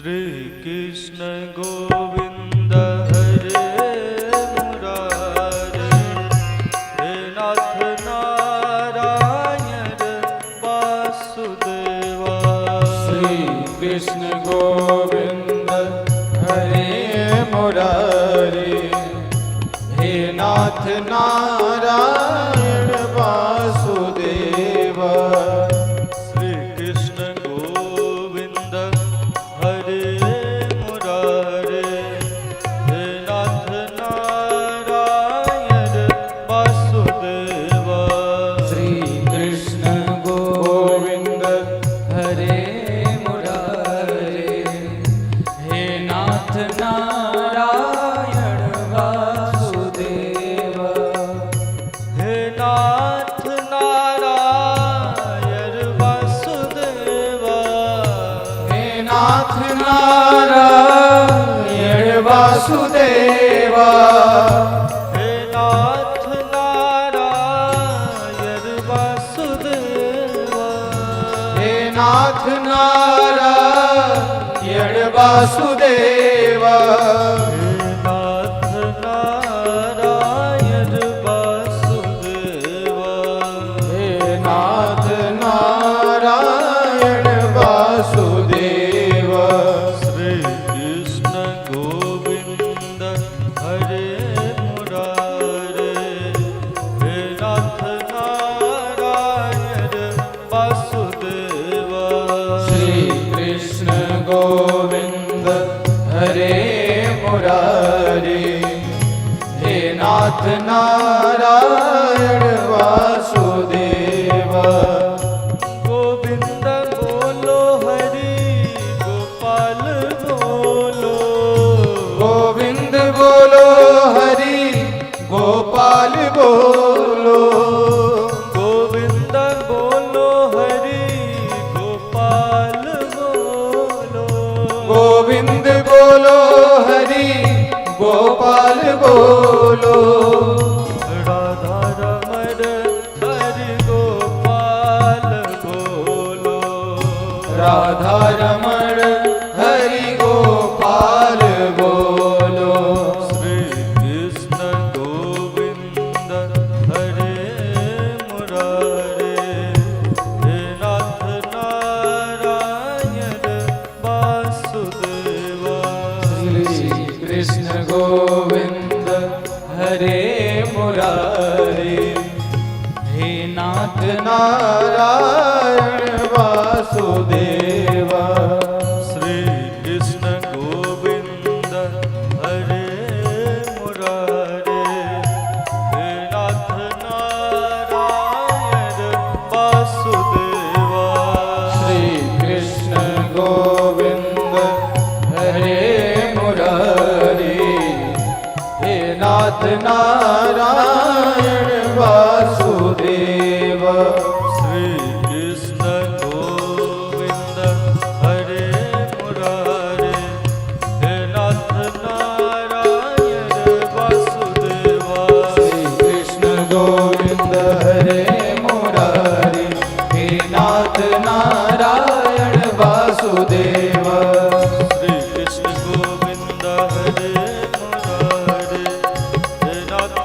श्री कृष्ण गोविंद हरे मुरारे, हे नाथ नारायण वासुदेवा। श्री कृष्ण गोविंद हरे मुरारे, हे नाथ नारायण वासुदेवा। श्री कृष्ण गोविंद हरे मुरारे, हे नाथ नारायण वासुदेवा। श्री कृष्ण गोविंद हरे मुरारे, हे नाथ नारायण वासुदेवा। हे नाथ नारायण वासुदेवा। हे नाथ नारायण वासुदेवा। हे नाथ नारायण वासुदेवा। हे नाथ नारायण वासुदेवा। हे नाथ नारायण वासुदेवा। हे नाथ नारायण वासुदेवा। श्री कृष्ण गोविंद हरे मुरारे, हे नाथ नारायण वासुदेवा। श्री कृष्ण गोविंद हरे मुरारे, हे नाथ नारायण वासुदेवा। गोविंद बोलो हरि गोपाल बोलो। गोविंद बोलो हरि गोपाल बोलो। गोविंद बोलो हरि गोपाल बोलो। गोविंद बोलो हरि गोपाल बोलो। राधा रमण हरि गोपाल बोलो। राधा रमण हरि गोपाल बोलो। श्री कृष्ण गोविंद हरे मुरारे, हे नाथ नारायण वासुदेवा। श्री कृष्ण गोविंद हरे मुरारे, हे नाथ नारायण वासुदेवा। श्री कृष्ण गोविंद हरे मुरारे, हे नाथ नारायण वासुदेवा। श्री कृष्ण गोविंद हरे मुरारे, हे नाथ नारायण वासुदेवा। श्री कृष्ण गोविंद हरे मुरारे, हे नाथ नारायण वासुदेवा। श्री कृष्ण गोविंद हरे मुरारे, हे नाथ नारायण वासुदेवा। श्री कृष्ण गोविंद हरे मुरारे, हे नाथ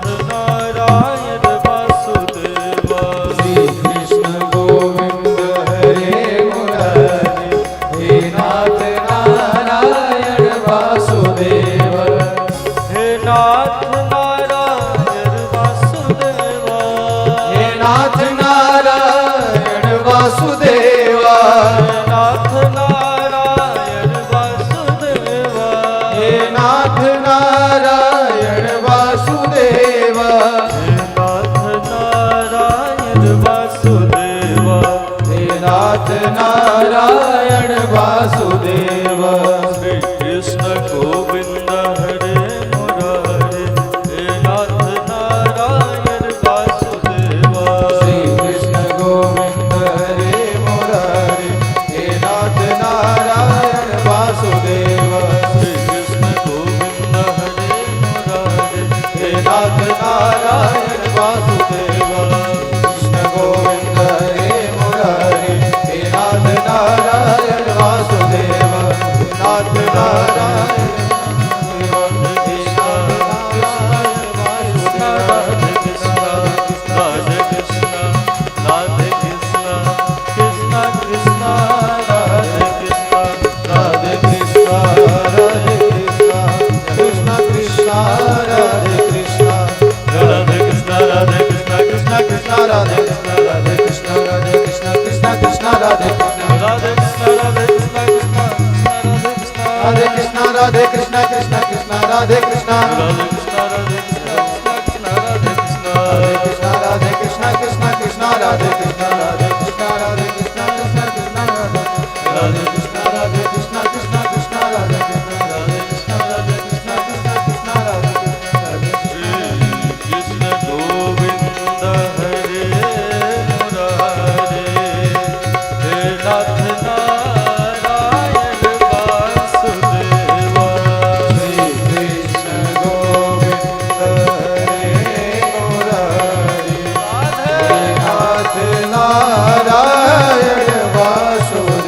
नाथ नारायण राधे कृष्णा राधे कृष्णा राधे कृष्णा कृष्णा कृष्णा राधे कृष्णा राधे कृष्णा राधे कृष्णा कृष्णा कृष्णा राधे कृष्णा राधे कृष्णा राधे कृष्णा कृष्णा कृष्णा राधे कृष्णा राधे कृष्णा राधे कृष्णा कृष्णा कृष्णा राधे कृष्णा राधे कृष्णा राधे कृष्णा कृष्णा राधे कृष्णा कृष्णा कृष्णा राधे कृष्णा राधे कृष्णा राधे कृष्णा राधे कृष्णा कृष्णा कृष्णा राधे कृष्णा राधे कृष्णा राधे कृष्णा कृष्णा कृष्णा राधे राधे कृष्णा राधे कृष्णा कृष्णा कृष्णा राधे कृष्णा राधे कृष्णा राधे कृष्णा कृष्णा कृष्णा राधे श्री कृष्ण गोविंद हरे मुरारे हे नाथ नारायण वासुदेवा श्री कृष्ण गोविंद हरे मुरारी नाथ नारायण वासुदेवा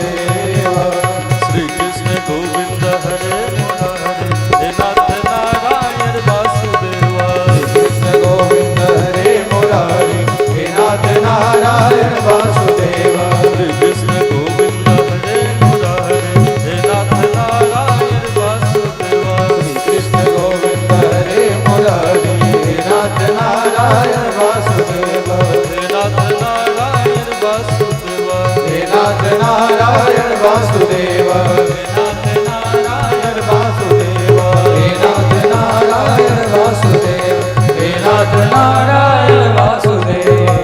श्री कृष्ण गोविंद हरे मुरारे हे नाथ नारायण वासुदेवा कृष्ण गोविंद हरे मुरारी हे नाथ नारायण वासुदेवा श्री कृष्ण गोविंद हरे मुरारे हे नाथ नारायण वासुदेवा कृष्ण गोविंद हरे मुरारी हे नाथ नारायण वासुदेवा हे नाथ नारायण वासुदेवा हे नाथ नारायण वासुदेवा हे नाथ नारायण वासुदेवा हे नाथ नारायण वासुदेवा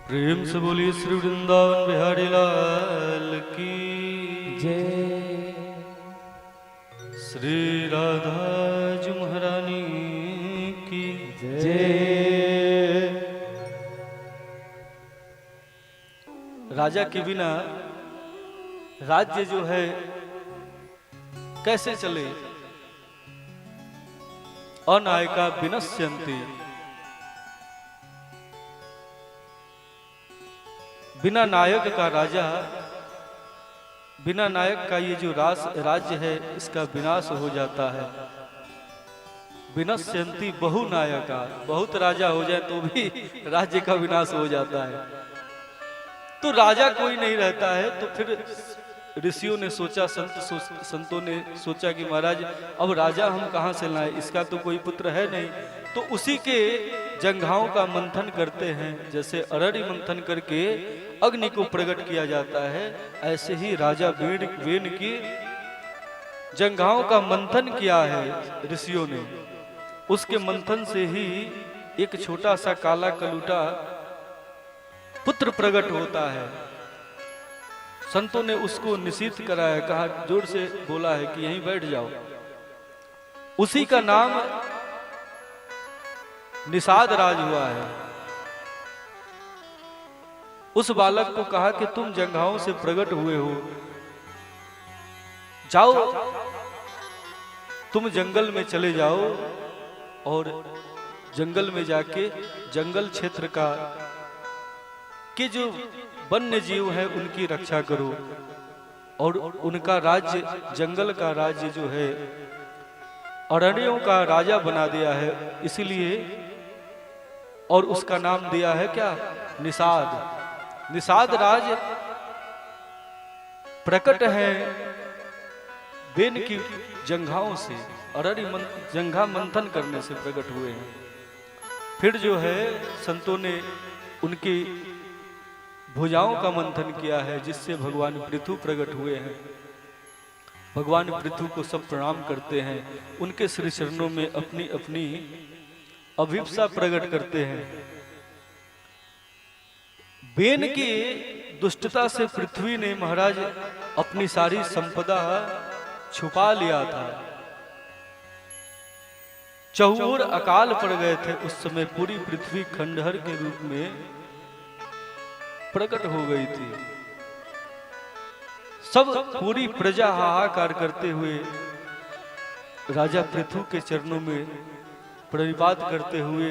प्रेम से बोलिए श्री वृंदावन बिहारी लाल की जय श्री राधा जी महारानी की जय राजा के बिना राज्य जो है कैसे चले? अनायका विनश्यन्ति, बिना नायक का राजा, बिना नायक का ये जो राज्य है इसका विनाश हो जाता है। विनश्यन्ति बहु नायका, बहुत राजा हो जाए तो भी राज्य का विनाश हो जाता है। तो राजा कोई नहीं रहता है, तो फिर ऋषियों ने सोचा, संतों ने सोचा कि महाराज अब राजा हम कहाँ से लाएं, इसका तो कोई पुत्र है नहीं। तो उसी के जंघाओं का मंथन करते हैं, जैसे अरण्य मंथन करके अग्नि को प्रकट किया जाता है, ऐसे ही राजा वेन की जंघाओं का मंथन किया है ऋषियों ने। उसके मंथन से ही एक छोटा सा काला कलूटा पुत्र प्रकट होता है। संतों ने उसको निषिद्ध कराया, कहा, जोर से बोला है कि यहीं बैठ जाओ। उसी का नाम निषाद राज हुआ है। उस बालक को कहा कि तुम जंघाओं से प्रकट हुए हो, जाओ तुम जंगल में चले जाओ और जंगल में जाके जंगल क्षेत्र का के जो वन्य जीव है उनकी रक्षा करो, और उनका राज्य, जंगल का राज्य जो है अरण्यों का राजा बना दिया है, इसलिए और उसका नाम दिया है क्या? निषाद। निषाद राज प्रकट है वेन की जंघाओं से, अरण्य जंघा मंथन करने से प्रकट हुए हैं। फिर जो है संतों ने उनकी भुजाओं का मंथन किया है, जिससे भगवान पृथु प्रकट हुए हैं। भगवान पृथु को सब प्रणाम करते हैं, उनके श्री चरणों में अपनी अपनी अभिप्सा प्रकट करते हैं। वेन की दुष्टता से पृथ्वी ने महाराज अपनी सारी संपदा छुपा लिया था। चहुओर अकाल पड़ गए थे, उस समय पूरी पृथ्वी खंडहर के रूप में प्रकट हो गई थी। सब पूरी प्रजा हाहाकार करते हुए राजा पृथु के चरणों में प्रणिपात करते हुए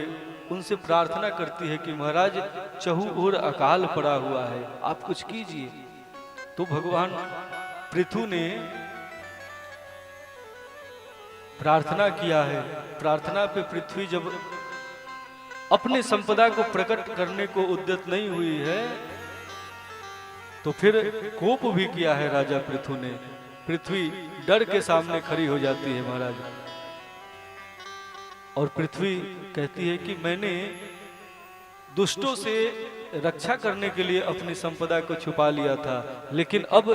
उनसे प्रार्थना करती है कि महाराज चहु ओर अकाल पड़ा हुआ है, आप कुछ कीजिए। तो भगवान पृथु ने प्रार्थना किया है। प्रार्थना पे पृथ्वी जब अपनी संपदा को प्रकट करने को उद्यत नहीं हुई है तो फिर कोप भी किया है राजा पृथु ने। पृथ्वी डर के सामने खड़ी हो जाती है महाराज, और पृथ्वी कहती है कि मैंने दुष्टों से रक्षा करने के लिए अपनी संपदा को छुपा लिया था, लेकिन अब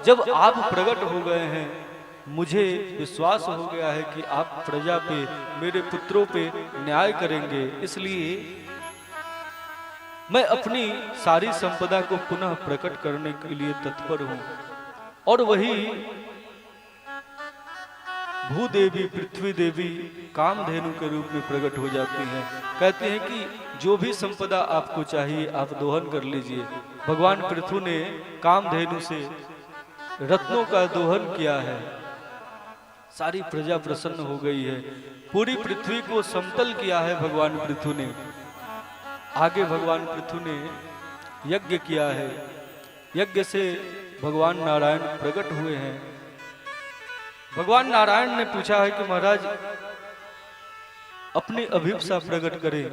जब आप प्रकट हो गए हैं मुझे विश्वास हो गया है कि आप प्रजा पे, मेरे पुत्रों पे न्याय करेंगे, इसलिए मैं अपनी सारी संपदा को पुनः प्रकट करने के लिए तत्पर हूं। और वही भूदेवी पृथ्वी देवी कामधेनु के रूप में प्रकट हो जाती हैं। कहते हैं कि जो भी संपदा आपको चाहिए आप दोहन कर लीजिए। भगवान पृथु ने कामधेनु से रत्नों का दोहन किया है, सारी प्रजा प्रसन्न हो गई है, पूरी पृथ्वी को समतल किया है भगवान पृथु ने। आगे भगवान पृथु ने यज्ञ किया है, यज्ञ से भगवान नारायण प्रकट हुए हैं। भगवान नारायण ने पूछा है कि महाराज अपनी अभिप्सा प्रकट करें,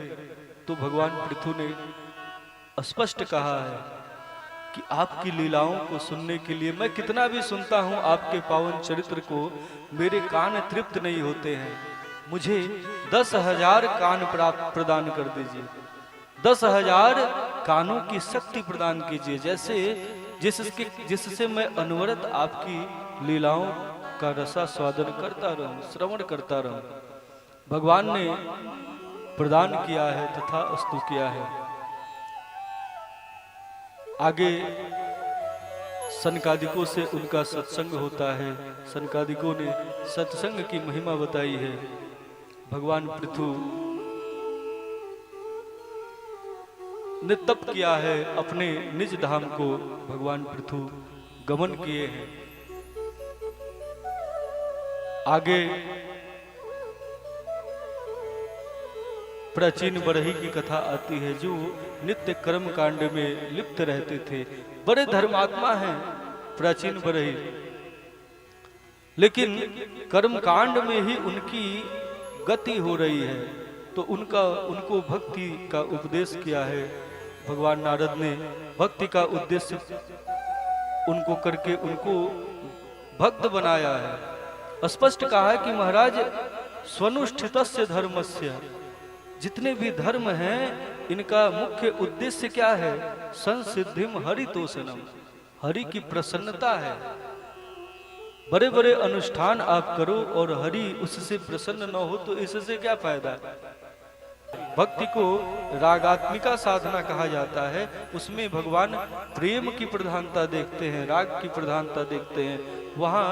तो भगवान पृथु ने स्पष्ट कहा है कि आपकी लीलाओं को सुनने के लिए मैं कितना भी सुनता हूं आपके पावन चरित्र को, मेरे कान तृप्त नहीं होते हैं। मुझे 10,000 कान प्रदान कर दीजिए, 10,000 कानों की शक्ति प्रदान कीजिए, जिससे मैं अनवरत आपकी लीलाओं का रसा स्वादन करता रहूं, श्रवण करता रहूं। भगवान ने प्रदान किया है तथा अस्तु किया है। आगे सनकादिकों से उनका सत्संग होता है। सनकादिकों ने सत्संग की महिमा बताई है। भगवान पृथु ने तप किया है, अपने निज धाम को भगवान पृथु गमन किए हैं। आगे प्राचीन बरही की कथा आती है, जो नित्य कर्म कांड में लिप्त रहते थे। बड़े धर्मात्मा हैं प्राचीन बरही, लेकिन कर्म कांड में ही उनकी गति हो रही है। तो उनको भक्ति का उपदेश किया है भगवान नारद ने। भक्ति का उद्देश्य उनको करके उनको भक्त बनाया है। स्पष्ट कहा है कि महाराज स्वनुष्ठितस्य धर्मस्य, जितने भी धर्म हैं इनका मुख्य उद्देश्य क्या है? संसिद्धिम हरितोषणम, हरि की प्रसन्नता है। बड़े बड़े अनुष्ठान आप करो और हरि उससे प्रसन्न न हो तो इससे क्या फायदा? भक्ति को रागात्मिका साधना कहा जाता है। उसमें भगवान प्रेम की प्रधानता देखते हैं, राग की प्रधानता देखते हैं, वहां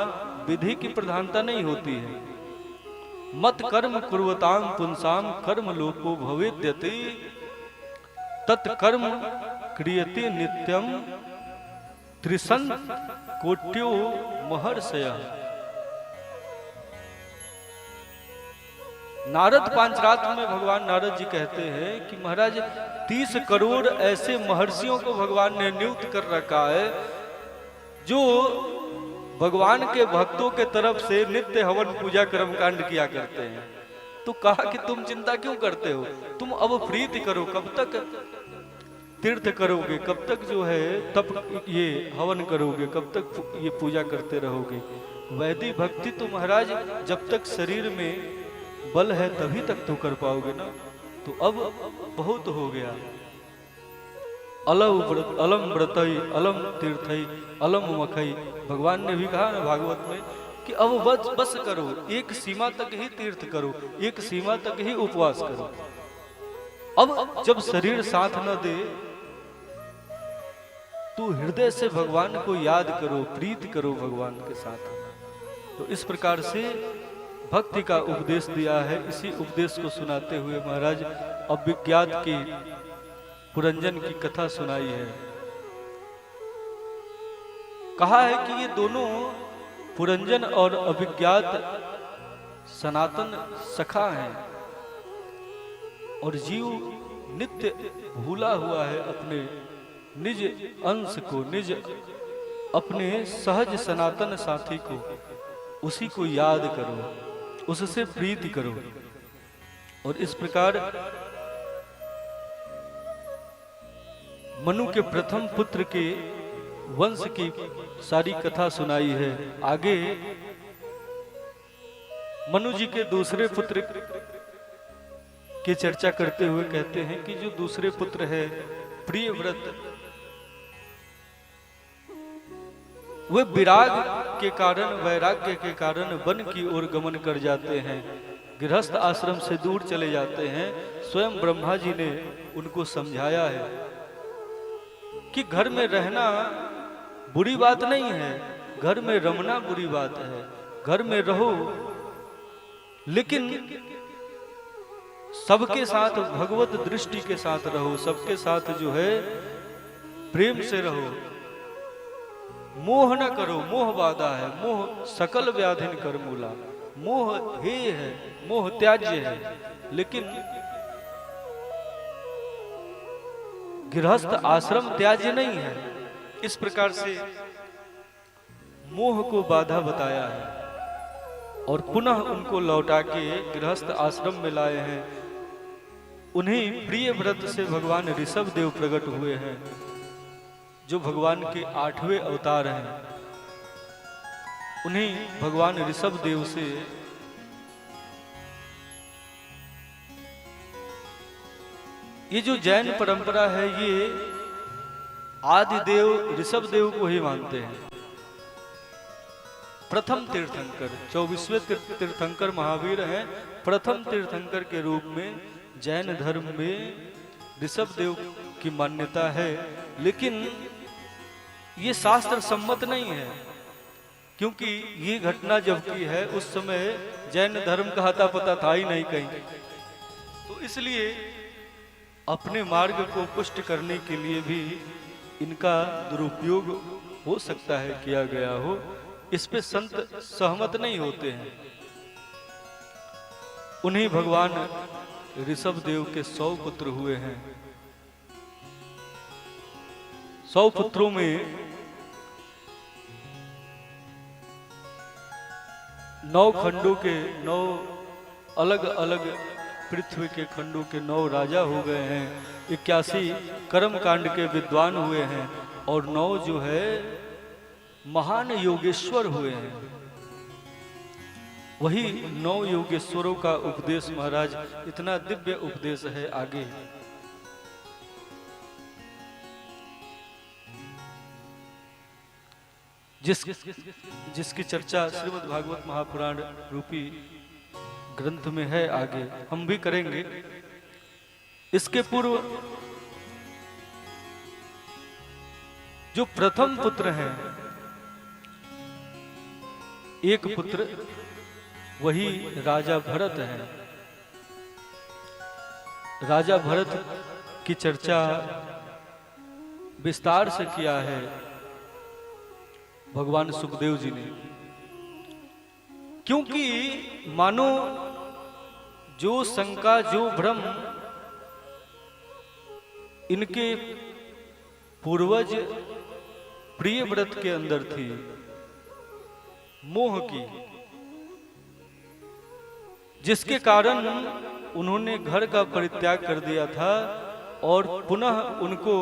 विधि की प्रधानता नहीं होती है। मत कर्म कुर्वताम पुंसाम कर्म लोको भवेद्यते तत्कर्म क्रियते नित्यम त्रिसंत कोट्यो महर्षय। नारद पांचरात्र में भगवान नारद जी कहते हैं कि महाराज 30 करोड़ ऐसे महर्षियों को भगवान ने नियुक्त कर रखा है जो भगवान के भक्तों के तरफ से नित्य हवन पूजा कर्मकांड किया करते हैं। तो कहा कि तुम चिंता क्यों करते हो, तुम अब प्रीति करो, कब तक तीर्थ करोगे, कब तक जो है तब ये हवन करोगे, कब तक ये पूजा करते रहोगे। वैदिक भक्ति तो महाराज जब तक शरीर में बल है तभी तक तो कर पाओगे ना। तो अब बहुत हो गया। अलम व्रतई अलम तीर्थई अलम मखई, भगवान ने भी कहा ना भागवत में कि अब बस करो, एक सीमा तक ही तीर्थ करो, एक सीमा तक ही उपवास करो। अब जब शरीर साथ न दे तो हृदय से भगवान को याद करो, प्रीति करो भगवान के साथ। तो इस प्रकार से भक्ति का उपदेश दिया है। इसी उपदेश को सुनाते हुए महाराज अभिज्ञात की पुरंजन की कथा सुनाई है। कहा है कि ये दोनों पुरंजन और अभिज्ञात सनातन सखा हैं। और जीव नित्य भूला हुआ है अपने निज अंश को, निज अपने सहज सनातन साथी को, उसी को याद करो, उससे प्रीति करो। और इस प्रकार मनु के प्रथम पुत्र के वंश की सारी कथा सुनाई है। आगे मनु जी के दूसरे पुत्र की चर्चा करते हुए कहते हैं कि जो दूसरे पुत्र है प्रियव्रत, वे विराग के कारण, वैराग्य के कारण वन की ओर गमन कर जाते हैं, गृहस्थ आश्रम से दूर चले जाते हैं। स्वयं ब्रह्मा जी ने उनको समझाया है कि घर में रहना बुरी बात नहीं है, घर में रमना बुरी बात है। घर में रहो लेकिन सबके साथ भगवत दृष्टि के साथ रहो, सबके साथ जो है प्रेम से रहो, मोह न करो, मोह बाधा है, मोह सकल व्याधिन कर मूला, मोह हेय है, मोह त्याज्य है। लेकिन गृहस्थ आश्रम त्याज्य नहीं है। इस प्रकार से मोह को बाधा बताया है और पुनः उनको लौटा के गृहस्थ आश्रम में लाए हैं। उन्हीं प्रिय व्रत से भगवान ऋषभ देव प्रकट हुए हैं, जो भगवान के 8वें अवतार हैं। उन्हीं भगवान ऋषभ देव से ये जो जैन परंपरा है, ये आदि देव ऋषभ देव को ही मानते हैं। प्रथम तीर्थंकर, 24वें तीर्थंकर महावीर हैं। प्रथम तीर्थंकर के रूप में जैन धर्म में ऋषभ देव की मान्यता है। लेकिन ये शास्त्र सम्मत नहीं है, क्योंकि ये घटना जब की है उस समय जैन धर्म का आता पता था ही नहीं कहीं। तो इसलिए अपने मार्ग को पुष्ट करने के लिए भी इनका दुरुपयोग हो सकता है किया गया हो। इस पे संत सहमत नहीं होते हैं। उन्हीं भगवान ऋषभ देव के 100 पुत्र हुए हैं। 100 पुत्रों में 9 खंडों के 9 अलग अलग पृथ्वी के खंडों के 9 राजा हो गए हैं। 81 कर्म कांड के विद्वान हुए हैं और 9 जो है महान योगेश्वर हुए हैं। वही 9 योगेश्वरों का उपदेश महाराज, इतना दिव्य उपदेश है आगे। जिसकी चर्चा श्रीमद् भागवत महापुराण रूपी ग्रंथ में है, आगे हम भी करेंगे। इसके पूर्व जो प्रथम पुत्र हैं, एक पुत्र वही राजा भरत है। राजा भरत की चर्चा विस्तार से किया है भगवान सुखदेव जी ने, क्योंकि मानो जो शंका, जो भ्रम इनके पूर्वज प्रियव्रत के अंदर थी, मोह की, जिसके कारण उन्होंने घर का परित्याग कर दिया था और पुनः उनको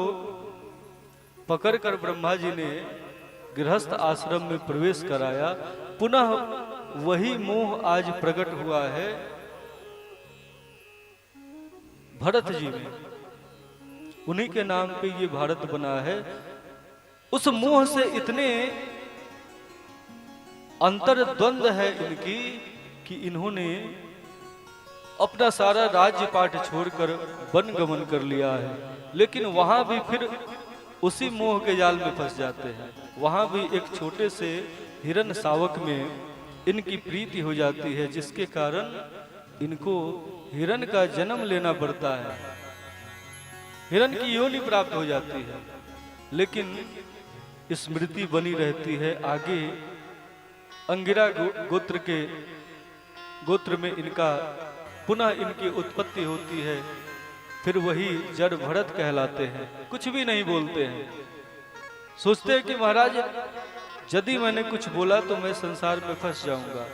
पकड़कर ब्रह्मा जी ने गृहस्थ आश्रम में प्रवेश कराया। पुनः वही मोह आज प्रकट हुआ है भरत जी में। उन्हीं के नाम पे ये भारत बना है। उस मोह से इतने अंतर्द्वंद है इनकी कि इन्होंने अपना सारा राज्य पाठ छोड़कर वन गमन कर लिया है। लेकिन वहां भी फिर उसी मोह के जाल में फंस जाते हैं। वहां भी एक छोटे से हिरण शावक में इनकी प्रीति हो जाती है, जिसके कारण इनको हिरण का जन्म लेना पड़ता है, हिरण की योनि प्राप्त हो जाती है। लेकिन स्मृति बनी रहती है। आगे अंगिरा गोत्र में इनका पुनः इनकी उत्पत्ति होती है फिर वही जड़ भरत कहलाते हैं, कुछ भी नहीं बोलते हैं। सोचते हैं कि महाराज यदि मैंने कुछ बोला तो मैं संसार में फंस जाऊंगा।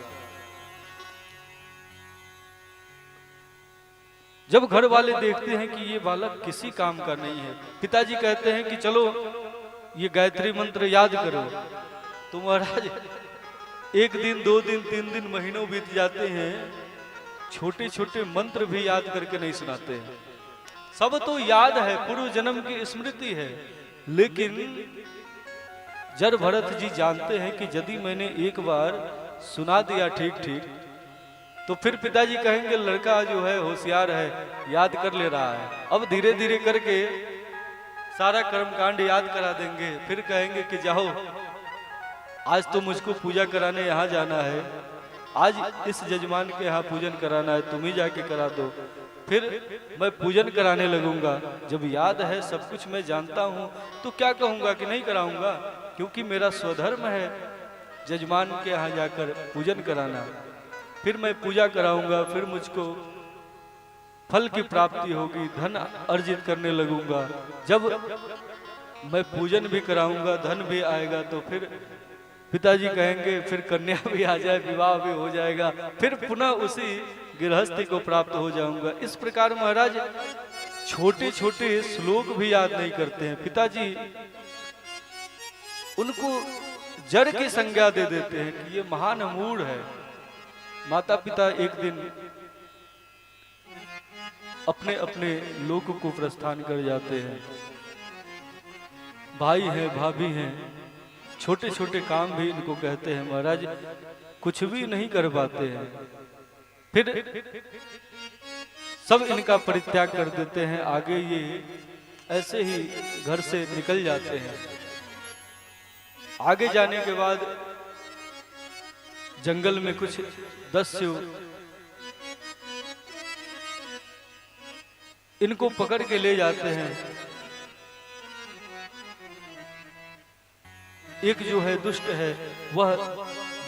जब घर वाले देखते हैं कि ये बालक किसी काम का नहीं है, पिताजी कहते हैं कि चलो ये गायत्री मंत्र याद करो, तो महाराज 1 दिन 2 दिन 3 दिन महीनों बीत जाते हैं, छोटे छोटे मंत्र भी याद करके नहीं सुनाते हैं। सब तो याद है, पूर्व जन्म की स्मृति है, लेकिन जड़ भरत जी जानते हैं कि यदि मैंने एक बार सुना दिया ठीक ठीक, तो फिर पिताजी कहेंगे लड़का जो है होशियार है, याद कर ले रहा है। अब धीरे धीरे करके सारा कर्मकांड याद करा देंगे, फिर कहेंगे कि जाओ आज तो मुझको पूजा कराने यहाँ जाना है, आज इस जजमान के यहाँ पूजन कराना है, तुम ही जाके करा दो। फिर मैं पूजन कराने लगूंगा। जब याद है, सब कुछ मैं जानता हूँ, तो क्या कहूँगा कि नहीं कराऊंगा, क्योंकि मेरा स्वधर्म है जजमान के यहाँ जाकर पूजन कराना। फिर मैं पूजा कराऊंगा, फिर मुझको फल की प्राप्ति होगी, धन अर्जित करने लगूंगा। जब मैं पूजन भी कराऊंगा, धन भी आएगा, तो फिर पिताजी कहेंगे फिर कन्या भी आ जाए, विवाह भी हो जाएगा, फिर पुनः उसी गृहस्थी को प्राप्त हो जाऊंगा। इस प्रकार महाराज छोटे छोटे श्लोक भी याद नहीं करते हैं। पिताजी उनको जड़ की संज्ञा दे देते हैं कि ये महान मूढ़ है। माता पिता एक दिन अपने अपने लोक को प्रस्थान कर जाते हैं। भाई हैं, भाभी हैं, छोटे छोटे काम भी इनको कहते हैं महाराज, कुछ भी नहीं कर पाते हैं। फिर सब इनका परित्याग कर देते हैं। आगे ये ऐसे ही घर से निकल जाते हैं। आगे जाने के बाद जंगल में कुछ दस्यु इनको पकड़ के ले जाते हैं। एक जो है दुष्ट है, वह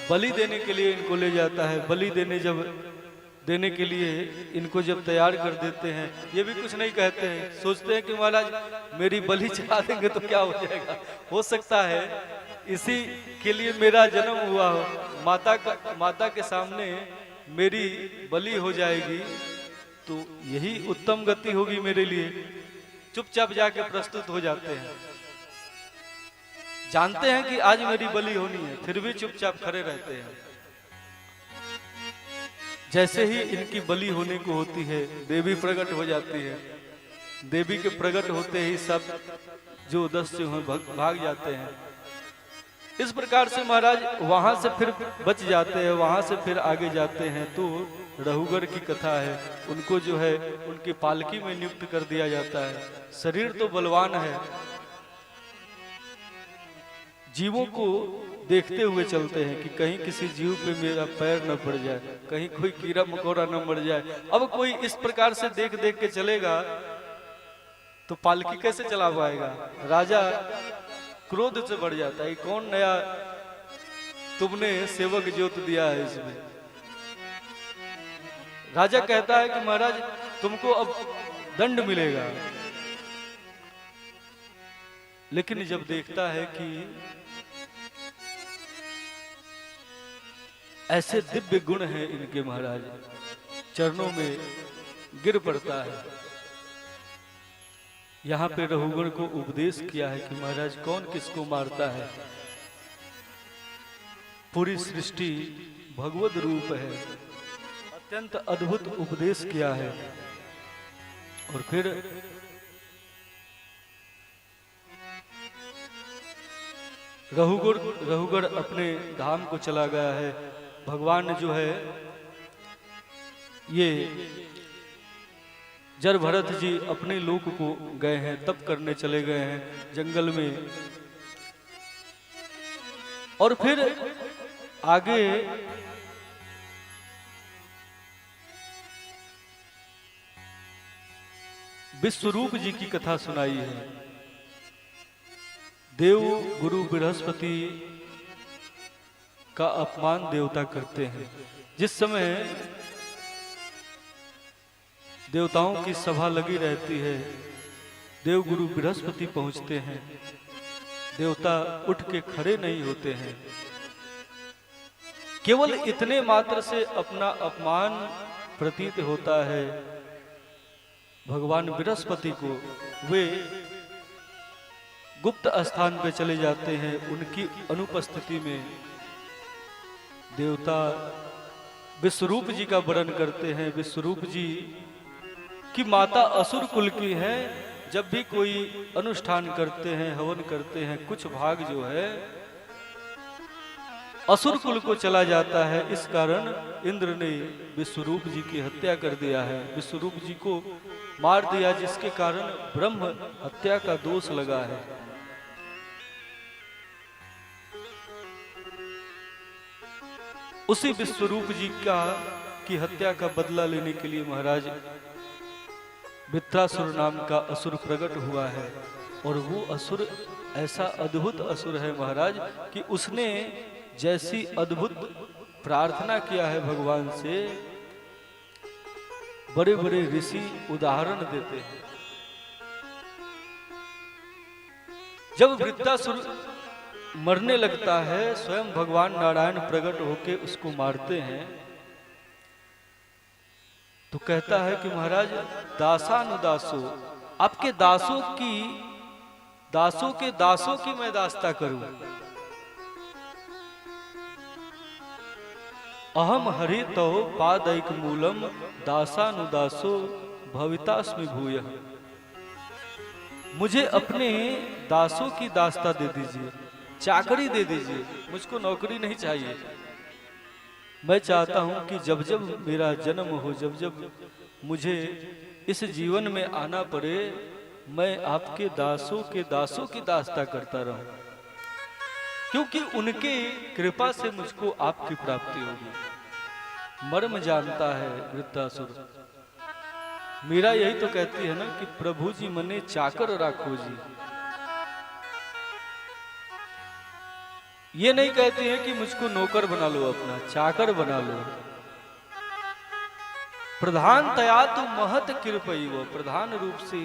बलि देने के लिए इनको ले जाता है। बलि देने के लिए इनको जब तैयार कर देते हैं, ये भी कुछ नहीं कहते हैं, सोचते हैं कि महाराज मेरी बलि चढ़ा देंगे तो क्या हो जाएगा, हो सकता है इसी के लिए मेरा जन्म हुआ हो, माता के सामने मेरी बलि हो जाएगी तो यही उत्तम गति होगी मेरे लिए। चुपचाप जाके प्रस्तुत हो जाते हैं। जानते हैं कि आज मेरी बलि होनी है, फिर भी चुपचाप खड़े रहते हैं। जैसे ही इनकी बलि होने को होती है, देवी प्रकट हो जाती है। देवी के प्रकट होते ही सब जो दस्यु हैं भाग जाते हैं। इस प्रकार से महाराज वहां से फिर बच जाते हैं। वहां से फिर आगे जाते हैं तो रहुगढ़ की कथा है। उनको जो है उनकी पालकी में नियुक्त कर दिया जाता है। शरीर तो बलवान है, जीवों को देखते हुए चलते हैं कि कहीं किसी जीव पे मेरा पैर न पड़ जाए, कहीं कोई कीड़ा मकोड़ा न मर जाए। अब कोई इस प्रकार से देख देख के चलेगा तो पालकी कैसे चला पाएगा। राजा क्रोध से बढ़ जाता है, कौन नया तुमने सेवक ज्योत दिया है इसमें। राजा कहता है कि महाराज तुमको अब दंड मिलेगा। लेकिन जब देखता है कि ऐसे दिव्य गुण हैं इनके, महाराज चरणों में गिर पड़ता है। यहाँ पे रहुगढ़ को उपदेश किया है कि महाराज कौन किसको मारता है, पूरी सृष्टि भगवत रूप है। अत्यंत अद्भुत उपदेश किया है। और फिर रहुगढ़ अपने धाम को चला गया है। भगवान जो है ये जड़ भरत जी अपने लोक को गए हैं, तप करने चले गए हैं जंगल में। और फिर आगे विश्वरूप जी की कथा सुनाई है। देव गुरु बृहस्पति का अपमान देवता करते हैं। जिस समय देवताओं की सभा लगी रहती है, देवगुरु बृहस्पति पहुंचते हैं, देवता उठ के खड़े नहीं होते हैं। केवल इतने मात्र से अपना अपमान प्रतीत होता है भगवान बृहस्पति को। वे गुप्त स्थान पे चले जाते हैं। उनकी अनुपस्थिति में देवता विश्वरूप जी का वर्णन करते हैं। विश्वरूप जी की माता असुर कुल की है। जब भी कोई अनुष्ठान करते हैं, हवन करते हैं, कुछ भाग जो है असुर कुल को चला जाता है। इस कारण इंद्र ने विश्वरूप जी की हत्या कर दिया है, विश्वरूप जी को मार दिया, जिसके कारण ब्रह्म हत्या का दोष लगा है। उसी विश्वरूप जी की हत्या का बदला लेने के लिए महाराज वृत्रासुर नाम का असुर प्रकट हुआ है। और वो असुर ऐसा अद्भुत असुर है महाराज कि उसने जैसी अद्भुत प्रार्थना किया है भगवान से, बड़े बड़े ऋषि उदाहरण देते हैं। जब वृत्रासुर मरने लगता है, स्वयं भगवान नारायण प्रकट होके उसको मारते हैं, तो कहता है कि महाराज दासानुदासो, आपके दासों के दासों की मैं दास्ता करूं। अहम हरि तो पादैक मूलम दासानुदासो भवितास्मि भूयः। मुझे अपने दासों की दास्ता दे दीजिए, चाकरी दे दीजिए, मुझको नौकरी नहीं चाहिए। मैं चाहता हूं कि जब जब मेरा जन्म हो, जब जब मुझे इस जीवन में आना पड़े, मैं आपके दासों की दास्ता करता रहूं, क्योंकि उनके कृपा से मुझको आपकी प्राप्ति होगी। मर्म जानता है वृत्रासुर। मीरा यही तो कहती है ना कि प्रभु जी मने चाकर राखो जी। ये नहीं कहती है कि मुझको नौकर बना लो, अपना चाकर बना लो। प्रधान तया तो महत कृपई, वो प्रधान रूप से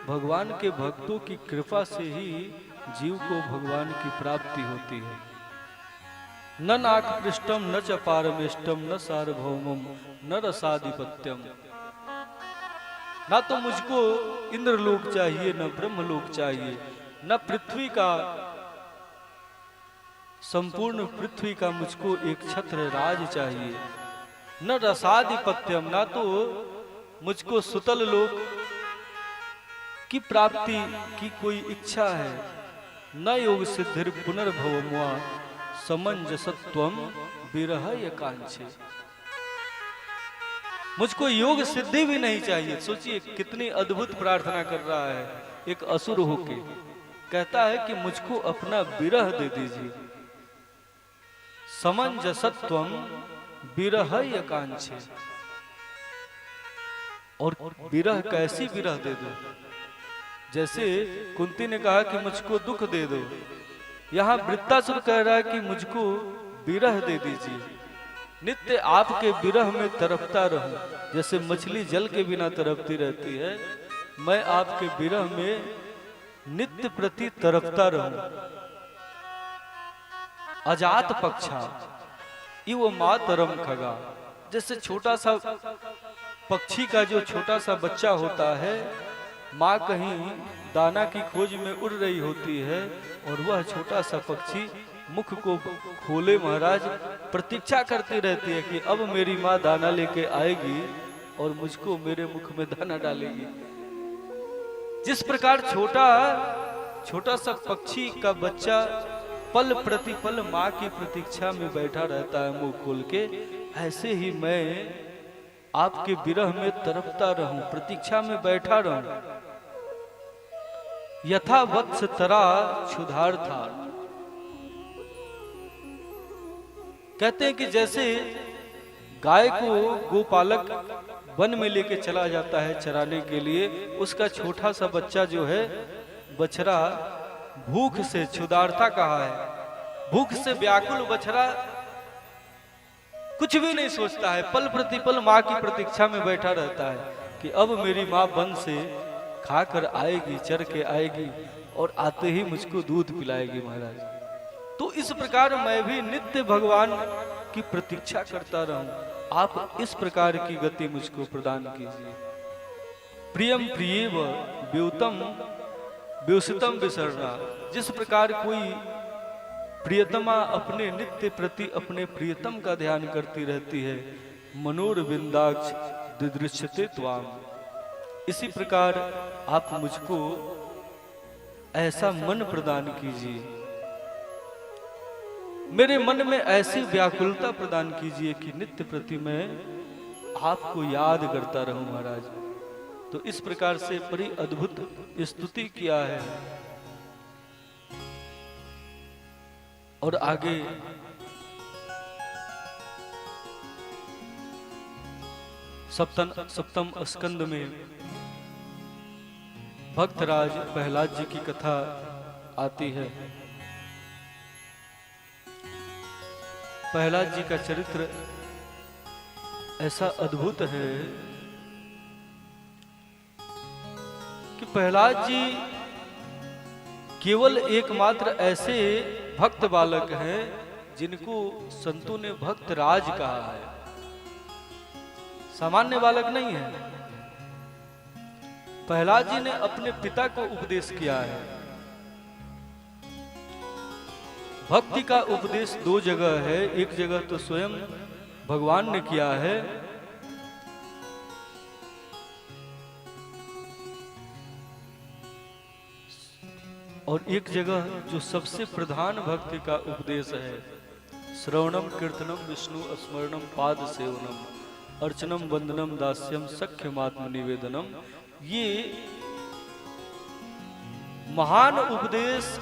भगवान के भक्तों की कृपा से ही जीव को भगवान की प्राप्ति होती है। न नाकपृष्टम न च पारमेष्टम न सार्वभौमम न रसाधिपत्यम। ना तो मुझको इंद्रलोक चाहिए, न ब्रह्मलोक चाहिए, न पृथ्वी का, संपूर्ण पृथ्वी का मुझको एक छत्र राज चाहिए, न रसाधिपत्यम, ना तो मुझको सुतल लोक की प्राप्ति की कोई इच्छा है, न योग सिद्धिर पुनर्भवमुआ समंजसत्वम विरह एकांक्षे। मुझको योग सिद्धि भी नहीं चाहिए। सोचिए कितनी अद्भुत प्रार्थना कर रहा है एक असुर होके। कहता है कि मुझको अपना विरह दे दीजिए, समंजसत्वम विरह एकांक्षे। और विरह कैसी विरह दे दो? जैसे कुंती ने कहा कि मुझको दुख दे दो, यहाँ वृत्तासुर कह रहा है कि मुझको विरह दे दीजिए, नित्य आपके विरह में तड़पता रहूं। जैसे मछली जल के बिना तड़पती रहती है, मैं आपके विरह में नित्य प्रति तड़पता रहूं। अजात पक्षा इव मातरम खगा। जैसे छोटा सा पक्षी का जो छोटा सा बच्चा होता है, माँ कहीं दाना की खोज में उड़ रही होती है और वह छोटा सा पक्षी मुख को खोले महाराज, प्रतीक्षा करती रहती है कि अब मेरी माँ दाना लेके आएगी और मुझको मेरे मुख में दाना डालेगी। जिस प्रकार छोटा सा पक्षी का बच्चा पल प्रतिपल माँ की प्रतीक्षा में बैठा रहता है मुंह खोल के, ऐसे ही मैं आपके विरह में तड़पता रहूं, प्रतीक्षा में बैठा रहूं। यथा वत्स तरा क्षुधार्था। कहते हैं कि जैसे गाय को गोपालक वन में लेके चला जाता है चराने के लिए, उसका छोटा सा बच्चा जो है बछड़ा भूख से, क्षुधार्था कहा है, भूख से व्याकुल बछड़ा कुछ भी नहीं सोचता है, पल प्रतिपल माँ की प्रतीक्षा में बैठा रहता है। कि अब मेरी माँ वन से खाकर आएगी, चर के आएगी और आते ही मुझको दूध पिलाएगी महाराज। तो इस प्रकार मैं भी नित्य भगवान की प्रतीक्षा करता रहूं। आप इस प्रकार की गति मुझको प्रदान कीजिए। प्रियम प्रियेव व्युतम व्युसितम विसरना। जिस प्रकार कोई प्रियतमा अपने नित्य प्रति अपने प्रियतम का ध्यान करती रहती है, मनोरविंदाक्ष दिदृश्यते त्वाम, इसी प्रकार आप मुझको ऐसा मन प्रदान कीजिए, मेरे मन में ऐसी व्याकुलता प्रदान कीजिए कि नित्य प्रति मैं आपको याद करता रहूं महाराज। तो इस प्रकार से बड़ी अद्भुत स्तुति किया है। और आगे सप्तम स्कंद में भक्तराज प्रहलाद जी की कथा आती है। प्रहलाद जी का चरित्र ऐसा अद्भुत है कि प्रहलाद जी केवल एकमात्र ऐसे भक्त बालक हैं जिनको संतों ने भक्त राज कहा है, सामान्य बालक नहीं है। प्रहलाद जी ने अपने पिता को उपदेश किया है। भक्ति का उपदेश दो जगह है, एक जगह तो स्वयं भगवान ने किया है, और एक जगह जो सबसे प्रधान भक्ति का उपदेश है, श्रवणम कीर्तनम विष्णु स्मरणम पाद सेवनम अर्चनम वंदनम दास्यम सख्यमात्म निवेदनम। ये महान उपदेश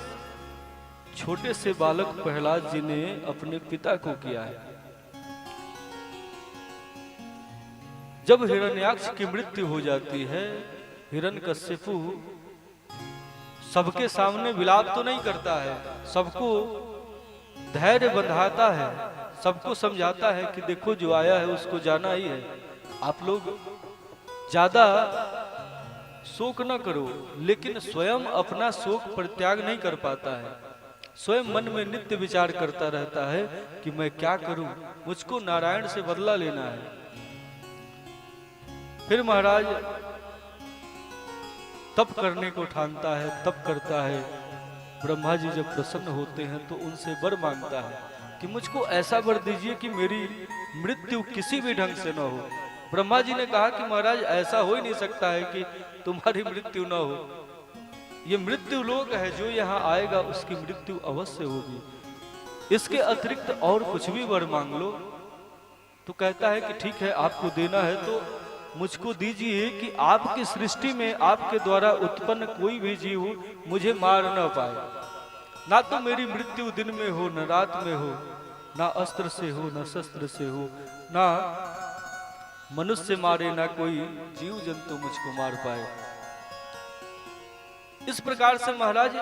छोटे से बालक प्रहलाद जी ने अपने पिता को किया है। जब हिरण्याक्ष की मृत्यु हो जाती है, हिरण्यकश्यपु सबके सामने विलाप तो नहीं करता है, सबको धैर्य बंधाता है, सबको समझाता है कि देखो जो आया है उसको जाना ही है, आप लोग ज्यादा शोक न करो। लेकिन स्वयं अपना शोक परित्याग नहीं कर पाता है, स्वयं मन में नित्य विचार करता रहता है कि मैं क्या करूं, मुझको नारायण से बदला लेना है। फिर महाराज तप करने को ठानता है, तप करता है। ब्रह्मा जी जब प्रसन्न होते हैं तो उनसे वर मांगता है कि मुझको ऐसा वर दीजिए कि मेरी मृत्यु किसी भी ढंग से न हो। ब्रह्मा जी ने कहा कि महाराज ऐसा हो ही नहीं सकता है कि तुम्हारी मृत्यु न हो, ये मृत्यु लोक है, जो यहाँ आएगा उसकी मृत्यु अवश्य होगी, इसके अतिरिक्त और कुछ भी वर मांग लो। तो कहता है कि ठीक है, आपको देना है तो मुझको दीजिए कि आपकी सृष्टि में आपके द्वारा उत्पन्न कोई भी जीव मुझे मार न पाए, ना तो मेरी मृत्यु दिन में हो न रात में हो, ना अस्त्र से हो न शस्त्र से हो, ना मनुष्य मारे ना कोई जीव जंतु मुझको मार पाए। इस प्रकार से महाराज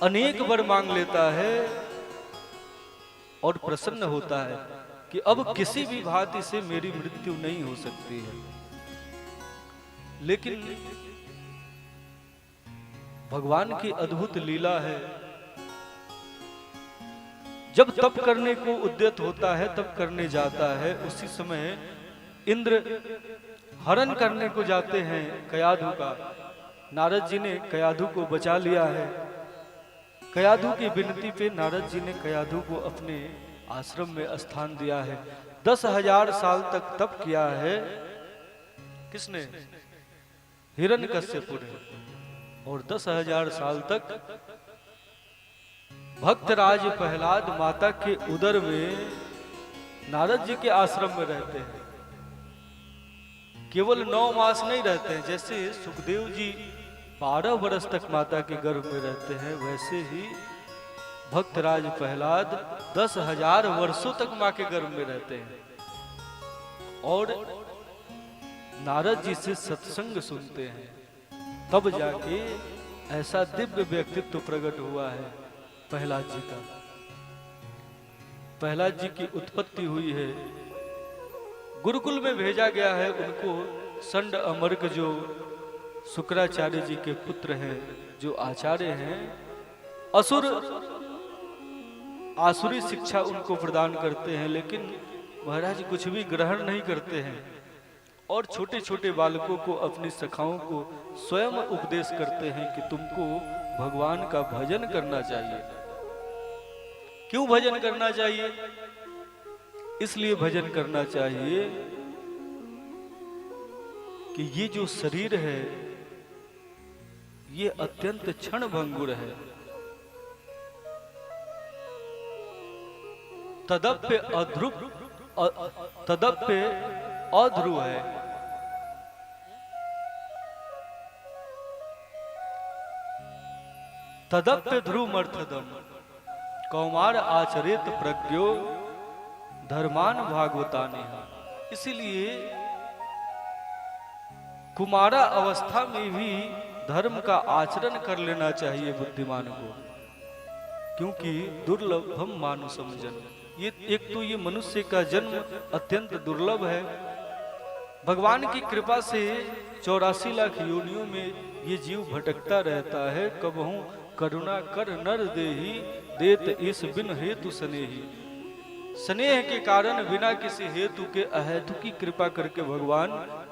अनेक वर मांग लेता है और प्रसन्न होता है कि अब किसी भी भांति से मेरी मृत्यु नहीं हो सकती है। लेकिन भगवान की अद्भुत लीला है, जब तप करने को उद्यत होता है, तप करने जाता है, उसी समय इंद्र हरण करने को जाते हैं कयाधु का। नारद जी ने कयाधु को बचा लिया है। कयाधु की विनती पे नारद जी ने कयाधु को अपने आश्रम में स्थान दिया है। 10,000 साल तक तप किया है। किसने? हिरण्यकश्यपु ने। और 10,000 साल तक भक्तराज प्रहलाद माता के उदर में नारद जी के आश्रम में रहते हैं। केवल 9 मास नहीं रहते हैं, जैसे सुखदेव जी 12 वर्ष तक माता के गर्भ में रहते हैं, वैसे ही भक्तराज प्रहलाद 10,000 वर्षों तक मां के गर्भ में रहते हैं और नारद जी से सत्संग सुनते हैं। तब जाके ऐसा दिव्य व्यक्तित्व प्रकट हुआ है प्रहलाद जी का। प्रहलाद जी की उत्पत्ति हुई है गुरुकुल में भेजा गया है उनको। संड अमर्क जो शुक्राचार्य जी के पुत्र हैं, जो आचार्य हैं, आसुरी शिक्षा उनको प्रदान करते हैं, लेकिन महाराज कुछ भी ग्रहण नहीं करते हैं और छोटे छोटे बालकों को, अपनी सखाओं को स्वयं उपदेश करते हैं कि तुमको भगवान का भजन करना चाहिए। क्यों भजन करना चाहिए? इसलिए भजन करना चाहिए कि ये जो शरीर है ये अत्यंत क्षण भंगुर है। तदप्य अध्रुव है। तदप्य ध्रुवमर्थदम कौमार आचरित प्रज्ञो धर्मान भागवताने। इसलिए कुमारा अवस्था में भी धर्म का आचरण कर लेना चाहिए बुद्धिमान को, क्योंकि दुर्लभम मानुषम जन्म। ये एक तो ये मनुष्य का जन्म अत्यंत दुर्लभ है। भगवान की कृपा से 84 लाख योनियों में ये जीव भटकता रहता है। कबहू करुणा कर नर देही देत इस बिन हेतु स्नेही। स्नेह के कारण बिना किसी हेतु के अहेतु की कृपा करके भगवान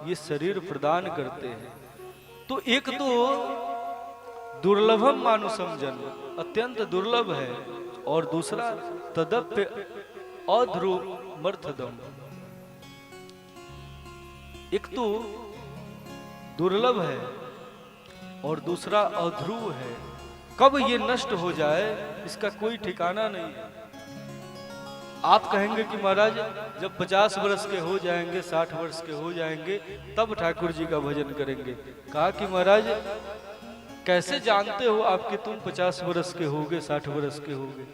ये शरीर प्रदान करते हैं। तो एक तो दुर्लभम मानुषम जन्म अत्यंत दुर्लभ है, और दूसरा तदप्य अध्रुवमर्थदम। एक तो दुर्लभ है और दूसरा अध्रुव है। कब ये नष्ट हो जाए इसका कोई ठिकाना नहीं है। आप कहेंगे कि महाराज जब 50 वर्ष के हो जाएंगे, 60 वर्ष के हो जाएंगे, तब ठाकुर जी का भजन करेंगे। कहा कि महाराज कैसे जानते हो आप कि तुम 50 वर्ष के होगे, 60 वर्ष के होगे?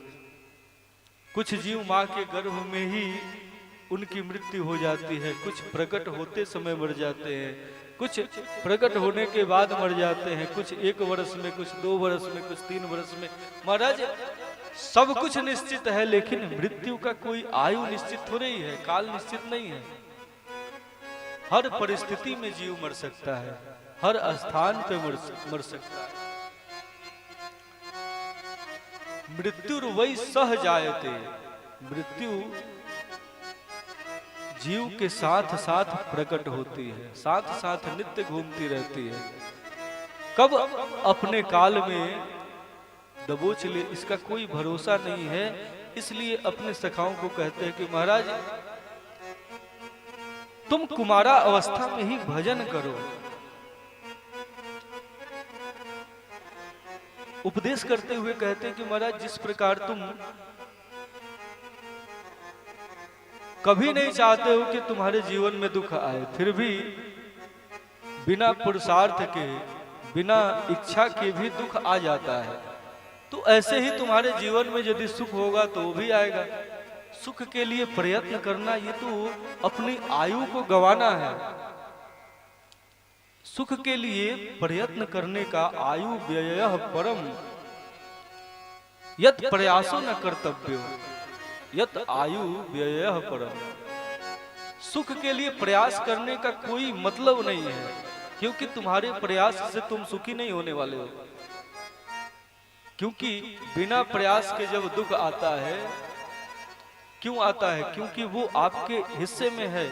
कुछ जीव माँ के गर्भ में ही उनकी मृत्यु हो जाती है, कुछ प्रकट होते समय मर जाते हैं, कुछ प्रकट होने के बाद मर जाते हैं, कुछ 1 वर्ष में, कुछ 2 वर्ष में, कुछ 3 वर्ष में। महाराज सब कुछ निश्चित है, लेकिन मृत्यु का कोई आयु निश्चित हो रही है, काल निश्चित नहीं है। हर परिस्थिति में जीव मर सकता है, हर स्थान पे मर सकता है। मृत्यु वही सह जायते। मृत्यु जीव के साथ साथ प्रकट होती है, साथ साथ नित्य घूमती रहती है। कब अपने काल में दबोच ले इसका कोई भरोसा नहीं है। इसलिए अपने सखाओं को कहते हैं कि महाराज तुम कुमारा अवस्था में ही भजन करो। उपदेश करते हुए कहते हैं कि महाराज जिस प्रकार तुम कभी नहीं चाहते हो कि तुम्हारे जीवन में दुख आए, फिर भी बिना पुरुषार्थ के, बिना इच्छा के भी दुख आ जाता है, तो ऐसे ही तुम्हारे जीवन में यदि सुख होगा तो वो भी आएगा। सुख के लिए प्रयत्न करना ये तो अपनी आयु को गंवाना है। सुख के लिए प्रयत्न करने का आयु व्ययः परम यत् प्रयासो न कर्तव्यो यत् आयु व्ययः परम। सुख के लिए प्रयास करने का कोई मतलब नहीं है, क्योंकि तुम्हारे प्रयास से तुम सुखी नहीं होने वाले हो। क्योंकि बिना प्रयास के जब दुख आता है, क्यों आता है? क्योंकि वो आपके हिस्से में है,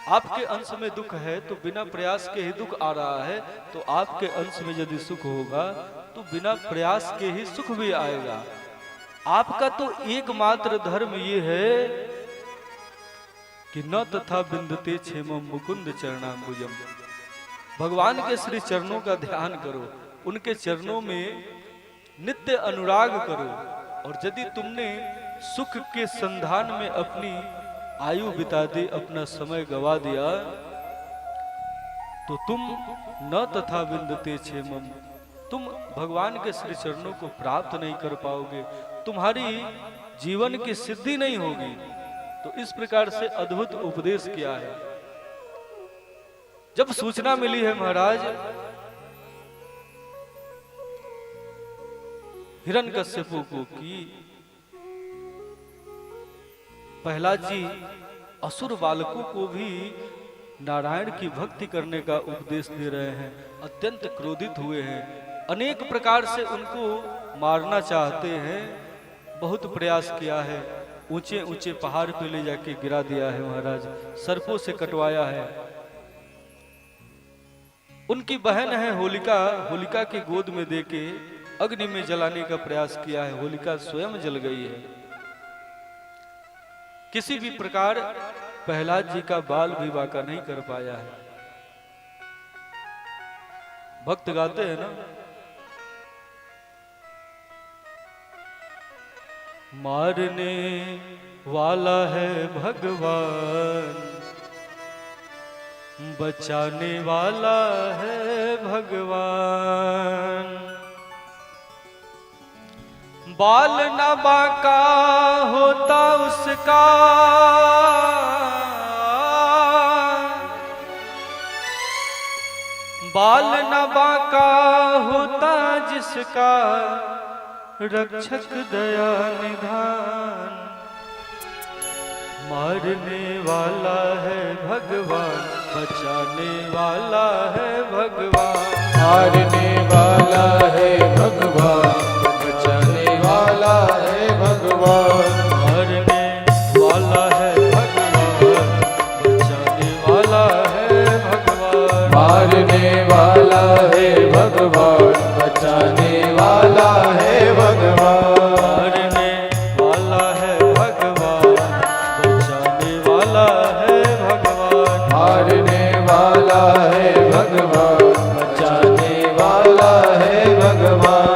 आपके अंश में दुख है, तो बिना प्रयास के ही दुख आ रहा है। तो आपके अंश में यदि सुख होगा तो बिना प्रयास के ही सुख भी आएगा। आपका तो एकमात्र धर्म ये है कि न तथा बिंदते क्षेमम मुकुंद चरणाम्बुजम। भगवान के श्री चरणों का ध्यान करो, उनके चरणों में नित्य अनुराग करो। और यदि तुमने सुख के संधान में अपनी आयु बिता दी, अपना समय गवा दिया, तो तुम न तथा बिंदते क्षेमम, तुम भगवान के श्री चरणों को प्राप्त नहीं कर पाओगे, तुम्हारी जीवन की सिद्धि नहीं होगी। तो इस प्रकार से अद्भुत उपदेश किया है। जब सूचना मिली है महाराज हिरण्यकश्यपु को कि प्रहलाद जी असुर बालकों को भी नारायण की भक्ति करने का उपदेश दे रहे हैं। अत्यंत क्रोधित हुए हैं, अनेक प्रकार से उनको मारना चाहते हैं। बहुत प्रयास किया है, ऊंचे ऊंचे पहाड़ पे ले जाके गिरा दिया है महाराज, सर्पों से कटवाया है। उनकी बहन है होलिका, होलिका की गोद में देके अग्नि में जलाने का प्रयास किया है, होलिका स्वयं जल गई है। किसी भी प्रकार प्रहलाद जी का बाल विवाह का नहीं कर पाया है। भक्त गाते हैं ना, मारने वाला है भगवान, बचाने वाला है भगवान। बाल न बांका होता उसका, बाल न बांका होता जिसका, रक्षक दया निधान। मारने वाला है भगवान, बचाने वाला है भगवान। मारने वाला है भगवान, बचाने वाला है भगवान। मारने वाला है भगवान, बचाने वाला है भगवान। मारने वाला है भगवान, बचाने वाला है भगवान। मारने वाला है भगवान, बचाने वाला है भगवान। मारने वाला है भगवान, बचाने वाला है भगवान।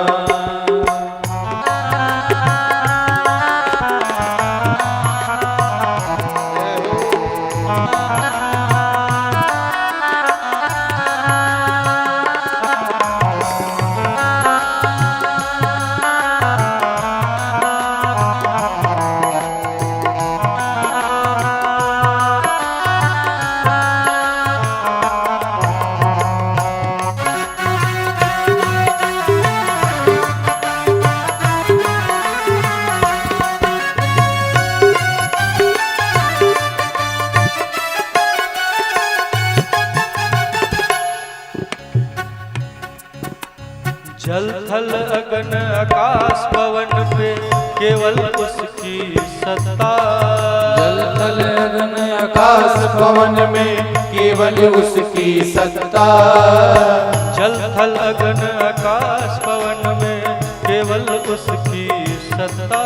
जल थल अगन आकाश पवन पे केवल उसकी सत्ता। जल थल अगन आकाश पवन में केवल उसकी सत्ता। जल थल अगन आकाश पवन में केवल उसकी सत्ता।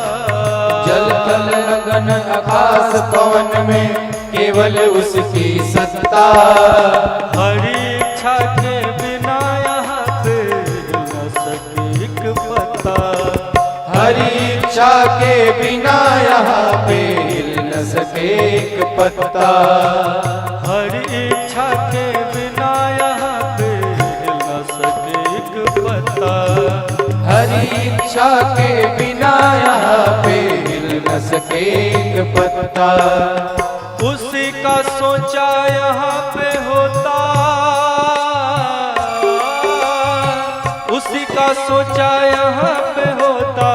जल थल अगन आकाश पवन में केवल उसकी सत्ता। हरि इच्छा के बिना यहाँ पे न सके एक पत्ता। हरि इच्छा के बिना यहाँ पे हिल न सके एक पत्ता। हरि इच्छा के बिना यहाँ पे हिल न सके एक पत्ता। हरि इच्छा के बिना यहाँ पे हिल न सके एक पत्ता। उसी का सोचा यहाँ पे होता, उसी का सोचा यहाँ पे होता,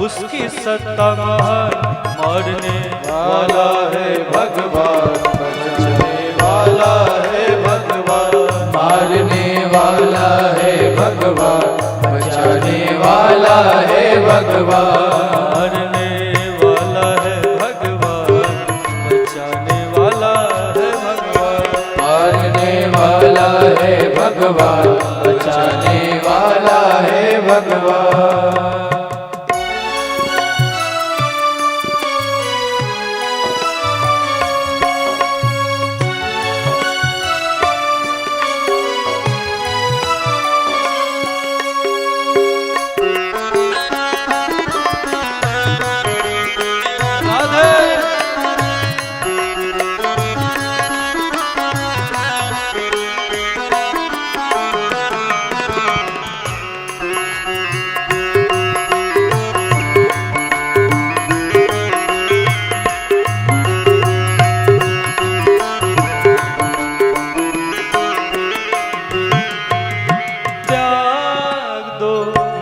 उसकी सत्ता महान। मारने वाला है भगवान, बचाने वाला है भगवान। मारने वाला है भगवान, बचाने वाला है भगवान। मारने वाला है भगवान, बचाने वाला है भगवान। मारने वाला है भगवान, बचाने वाला है भगवान।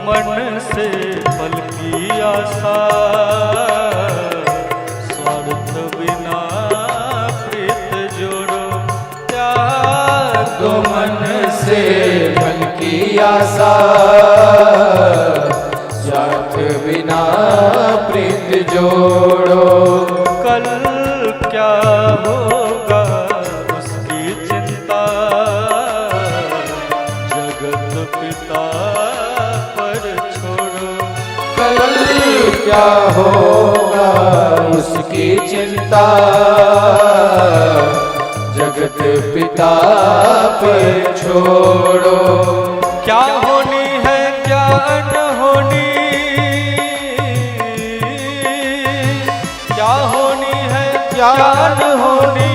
मन से फल की आशा, स्वार्थ बिना आसा, स्वार्थ बिना प्रीत जोड़ो। कल क्या होगा उसकी चिंता, जगत पिता पर छोड़ो। कल क्या होगा उसकी चिंता, जगत पिता पर छोड़ो। क्या होनी है क्या अनहोनी, क्या होनी है क्या अनहोनी,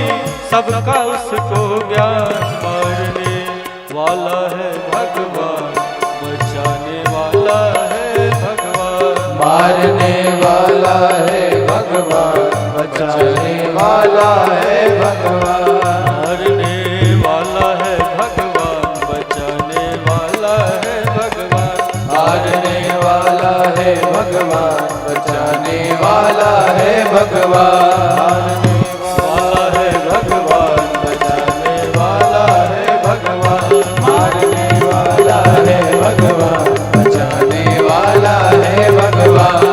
सबका उसको ज्ञान। मारने वाला है भगवान, बचाने वाला है भगवान। मारने वाला है भगवान, बचाने वाला है भगवान। मारने वाला है भगवान, बचाने वाला है भगवान। मारने वाला है भगवान, बचाने वाला है भगवान। मारने वाला है भगवान, बचाने वाला है भगवान।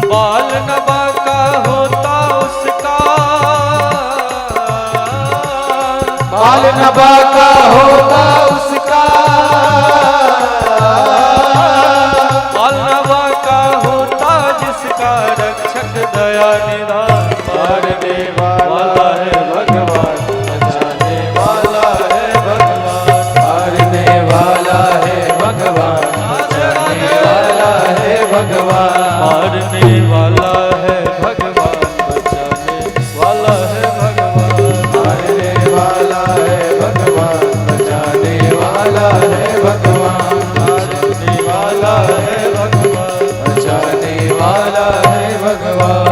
बाल न बांका होता उसका, बाल न बांका होता उसका, बाल न बांका होता जिसका, रक्षक दया निधान। मारने वाला है भगवान, बचाने वाला है भगवान। मारने वाला है भगवान, बचाने वाला है भगवान। मारने वाला है भगवान, बचाने वाला है भगवान। मारने वाला है भगवान, बचाने वाला है भगवान। मारने वाला है भगवान, बचाने वाला है भगवान।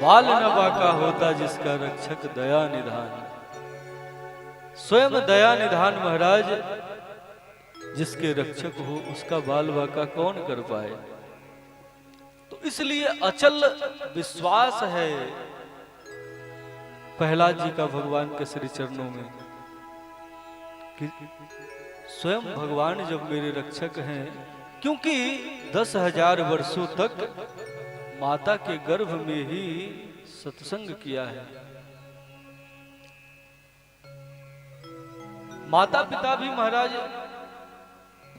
बाल न बांका होता जिसका, रक्षक दया निधान। स्वयं दया निधान महाराज जिसके रक्षक हो, उसका बाल बांका कौन कर पाए। तो इसलिए अचल विश्वास है प्रहलाद जी का भगवान के श्री चरणों में कि स्वयं भगवान जब मेरे रक्षक हैं, क्योंकि 10,000 वर्षों तक माता के गर्भ में ही सत्संग किया है। माता पिता भी महाराज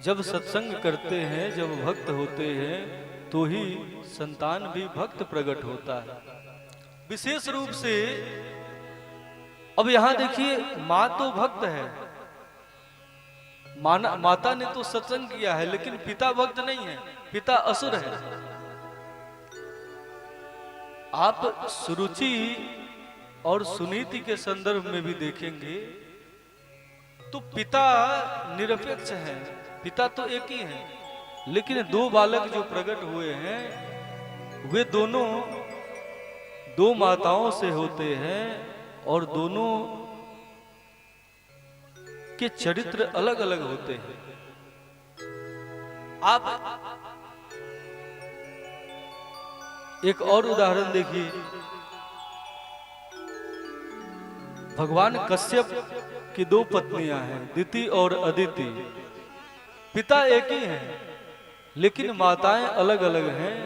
जब सत्संग करते हैं, जब भक्त होते हैं, तो ही संतान भी भक्त प्रकट होता है। विशेष रूप से अब यहां देखिए, मां तो भक्त है, माता ने तो सत्संग किया है, लेकिन पिता भक्त नहीं है, पिता असुर है। आप सुरुचि और सुनीति के संदर्भ में भी देखेंगे तो पिता निरपेक्ष है, पिता तो एक ही है, लेकिन दो बालक जो प्रकट हुए हैं वे दोनों दो माताओं से होते हैं और दोनों के चरित्र अलग अलग होते हैं। आप एक और उदाहरण देखिए, भगवान कश्यप की दो पत्नियां हैं, दिति और अदिति। पिता एक ही हैं, लेकिन माताएं अलग अलग हैं।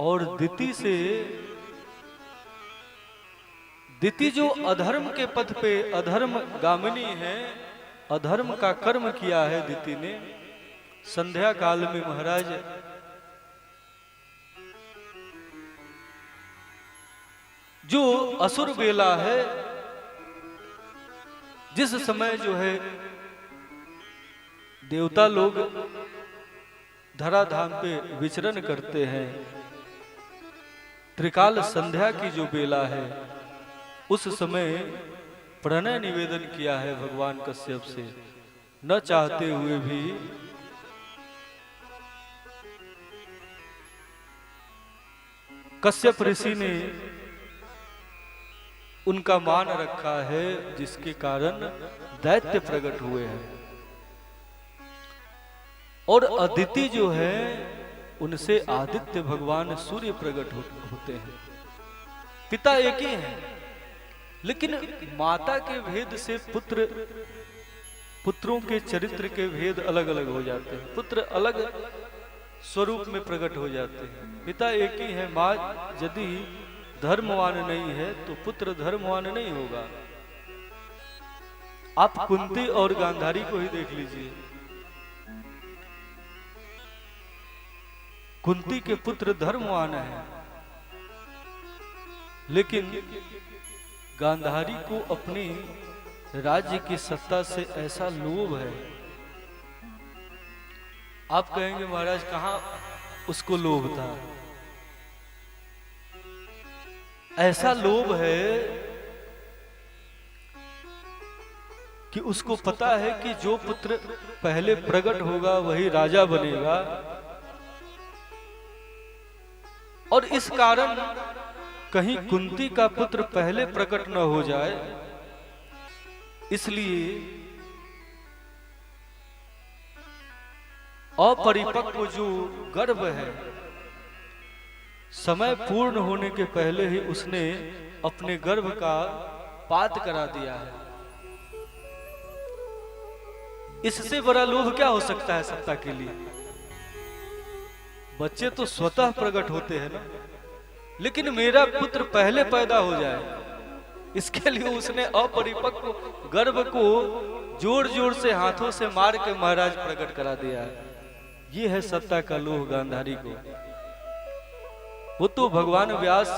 और दिति जो अधर्म के पथ पे अधर्म गामिनी है, अधर्म का कर्म किया है दिति ने। संध्या काल में महाराज जो असुर बेला है, जिस समय जो है देवता लोग धराधाम पे विचरण करते हैं, त्रिकाल संध्या की जो बेला है, उस समय प्रणय निवेदन किया है भगवान कश्यप से, न चाहते हुए भी। कश्यप ऋषि ने उनका मान रखा है, जिसके कारण दैत्य प्रकट हुए हैं। और अदिति जो है, उनसे आदित्य भगवान सूर्य प्रकट होते हैं। पिता एक ही है, लेकिन माता के भेद से पुत्र पुत्रों के चरित्र के भेद अलग अलग हो जाते हैं, पुत्र अलग स्वरूप में प्रकट हो जाते हैं। पिता एक ही है, माँ यदि धर्मवान नहीं है तो पुत्र धर्मवान नहीं होगा। आप कुंती और गांधारी को ही देख लीजिए। कुंती के पुत्र धर्मवान हैं, लेकिन गांधारी को अपनी राज्य की सत्ता से ऐसा लोभ है। आप कहेंगे महाराज कहां उसको लोभ था? ऐसा लोभ है कि उसको पता है कि जो पुत्र पहले प्रकट होगा वही राजा बनेगा, और इस कारण कहीं कुंती का पुत्र पहले प्रकट न हो जाए, इसलिए अपरिपक्व जो गर्भ है, समय पूर्ण होने के पहले ही उसने अपने गर्भ का पात करा दिया है। इससे बड़ा लोभ क्या हो सकता है सत्ता के लिए? बच्चे तो स्वतः प्रकट होते हैं ना, लेकिन मेरा पुत्र पहले पैदा हो जाए, इसके लिए उसने अपरिपक्व गर्भ को जोर जोर से हाथों से मार के महाराज प्रकट करा दिया है। ये है सत्ता का लोभ गांधारी को। वो तो भगवान व्यास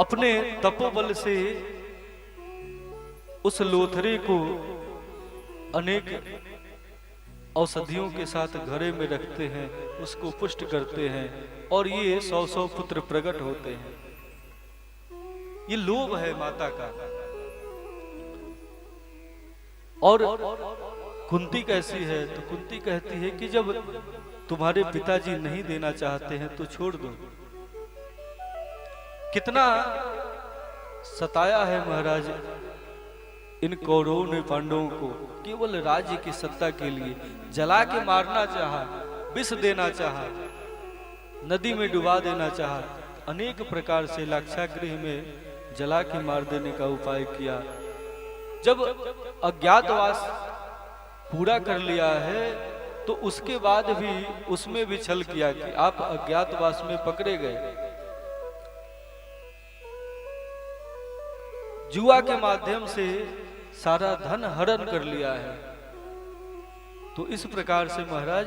अपने तपोबल से उस लोथरे को अनेक औषधियों के साथ घड़े में रखते हैं, उसको पुष्ट करते हैं, और ये 100-100 पुत्र प्रकट होते हैं। ये लोभ है माता का। और कुंती कैसी है? तो कुंती कहती है कि जब तुम्हारे पिताजी नहीं देना चाहते हैं तो छोड़ दो। कितना सताया है महाराज इन कौरवों ने पांडवों को, केवल राज्य की सत्ता के लिए जला के मारना चाहा, विष देना चाहा, नदी में डुबा देना चाहा, अनेक प्रकार से लाक्षागृह में जला के मार देने का उपाय किया। जब अज्ञातवास पूरा कर लिया है तो उसके बाद भी उसमें भी छल किया कि आप अज्ञातवास में पकड़े गए, जुआ के माध्यम से सारा धन हरण कर लिया है। तो इस प्रकार से महाराज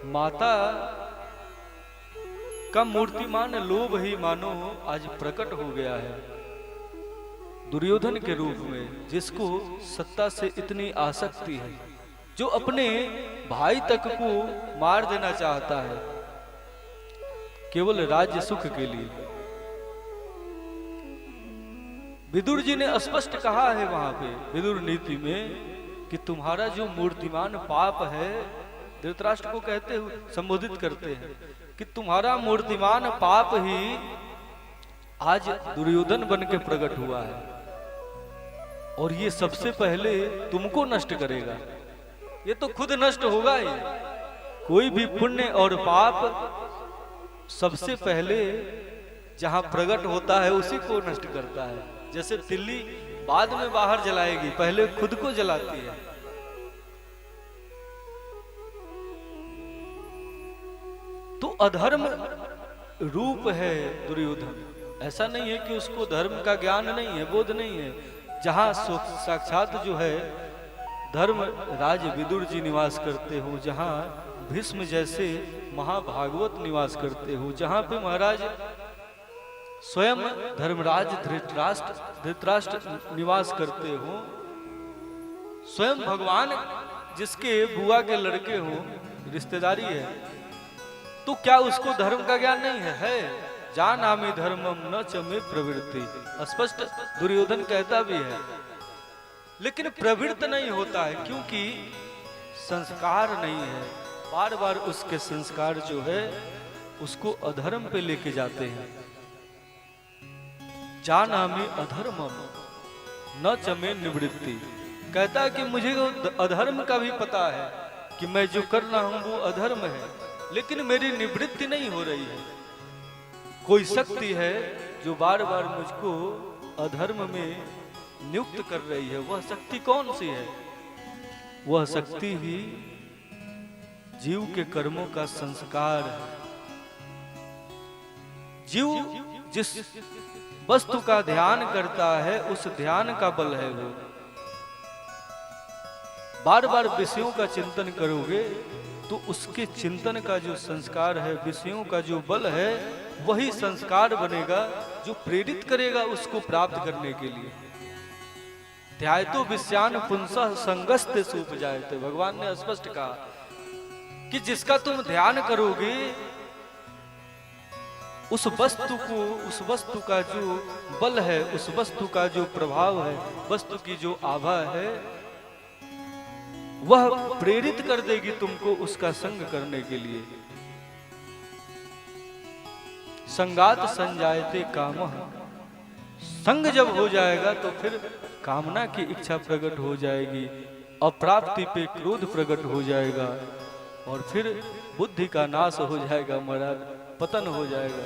माता का मूर्तिमान लोभ ही मानो आज प्रकट हो गया है दुर्योधन के रूप में, जिसको सत्ता से इतनी आसक्ति है, जो अपने भाई तक को मार देना चाहता है केवल राज्य सुख के लिए। विदुर जी ने स्पष्ट कहा है वहां पे विदुर नीति में कि तुम्हारा जो मूर्तिमान पाप है, धृतराष्ट्र को कहते हुए संबोधित करते हैं कि तुम्हारा मूर्तिमान पाप ही आज दुर्योधन बन के प्रकट हुआ है, और ये सबसे पहले तुमको नष्ट करेगा। ये तो खुद नष्ट होगा ही। कोई भी पुण्य और पाप सबसे पहले जहां प्रकट होता है उसी को नष्ट करता है। जैसे तिल्ली बाद में बाहर जलाएगी, पहले खुद को जलाती है। तो अधर्म रूप है दुर्योधन। ऐसा नहीं है कि उसको धर्म का ज्ञान नहीं है, बोध नहीं है। जहां साक्षात जो है धर्म राज विदुर जी निवास करते हो, जहां भीष्म जैसे महाभागवत निवास करते हो, जहां पे महाराज स्वयं धर्मराज धृतराष्ट्र निवास करते हो, स्वयं भगवान जिसके बुआ के लड़के हो रिश्तेदारी है, तो क्या उसको धर्म का ज्ञान नहीं है? है। जानामि धर्मम न च मे प्रवृत्ति, स्पष्ट दुर्योधन कहता भी है, लेकिन प्रवृत्त नहीं होता है क्योंकि संस्कार नहीं है। बार बार उसके संस्कार जो है उसको अधर्म पे लेके जाते हैं। जानामि अधर्मम न च मे निवृत्ति, कहता है कि मुझे अधर्म का भी पता है कि मैं जो कर रहा हूं वो अधर्म है, लेकिन मेरी निवृत्ति नहीं हो रही है। कोई शक्ति है जो बार बार मुझको अधर्म में नियुक्त कर रही है, वह शक्ति कौन सी है? वह शक्ति ही जीव के कर्मों का संस्कार है। जीव जिस वस्तु का ध्यान करता है उस ध्यान का बल है वो। बार बार विषयों का चिंतन करोगे तो उसके चिंतन का जो संस्कार है, विषयों का जो बल है, वही संस्कार बनेगा जो प्रेरित करेगा उसको प्राप्त करने के लिए। ध्यायतो विषयान पुंसः संगस्ते सूपजायते, भगवान ने स्पष्ट कहा कि जिसका तुम ध्यान करोगे उस वस्तु को, उस वस्तु का जो बल है, उस वस्तु का जो प्रभाव है, वस्तु की जो आभा है, वह प्रेरित कर देगी तुमको उसका संग करने के लिए। संगात संजायते कामः, संग जब हो जाएगा तो फिर कामना की इच्छा प्रकट हो जाएगी, अप्राप्ति पे क्रोध प्रकट हो जाएगा और फिर बुद्धि का नाश हो जाएगा, महाराज पतन हो जाएगा।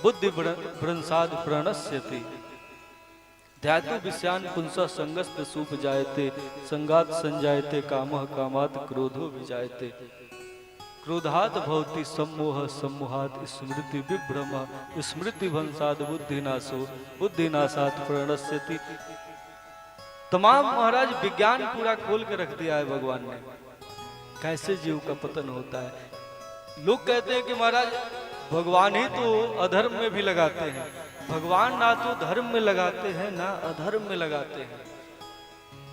बुद्धि भ्रंशाद प्रणश्यति, ध्यातो विषयान पुंसः संगस्त सूप जायते, संगात संजायते कामः, कामात् क्रोधो विजायते, क्रोधात् भवति सम्मोह, सम्मोहात् स्मृति विभ्रम, स्मृति भंसाद बुद्धिनाशो, बुद्धिनाशात् प्रणश्यति। तमाम महाराज विज्ञान पूरा खोल के रख दिया है भगवान ने, कैसे जीव का पतन होता है। लोग कहते हैं कि महाराज भगवान ही तो अधर्म में भी लगाते हैं। भगवान ना तो धर्म में लगाते हैं ना अधर्म में लगाते हैं।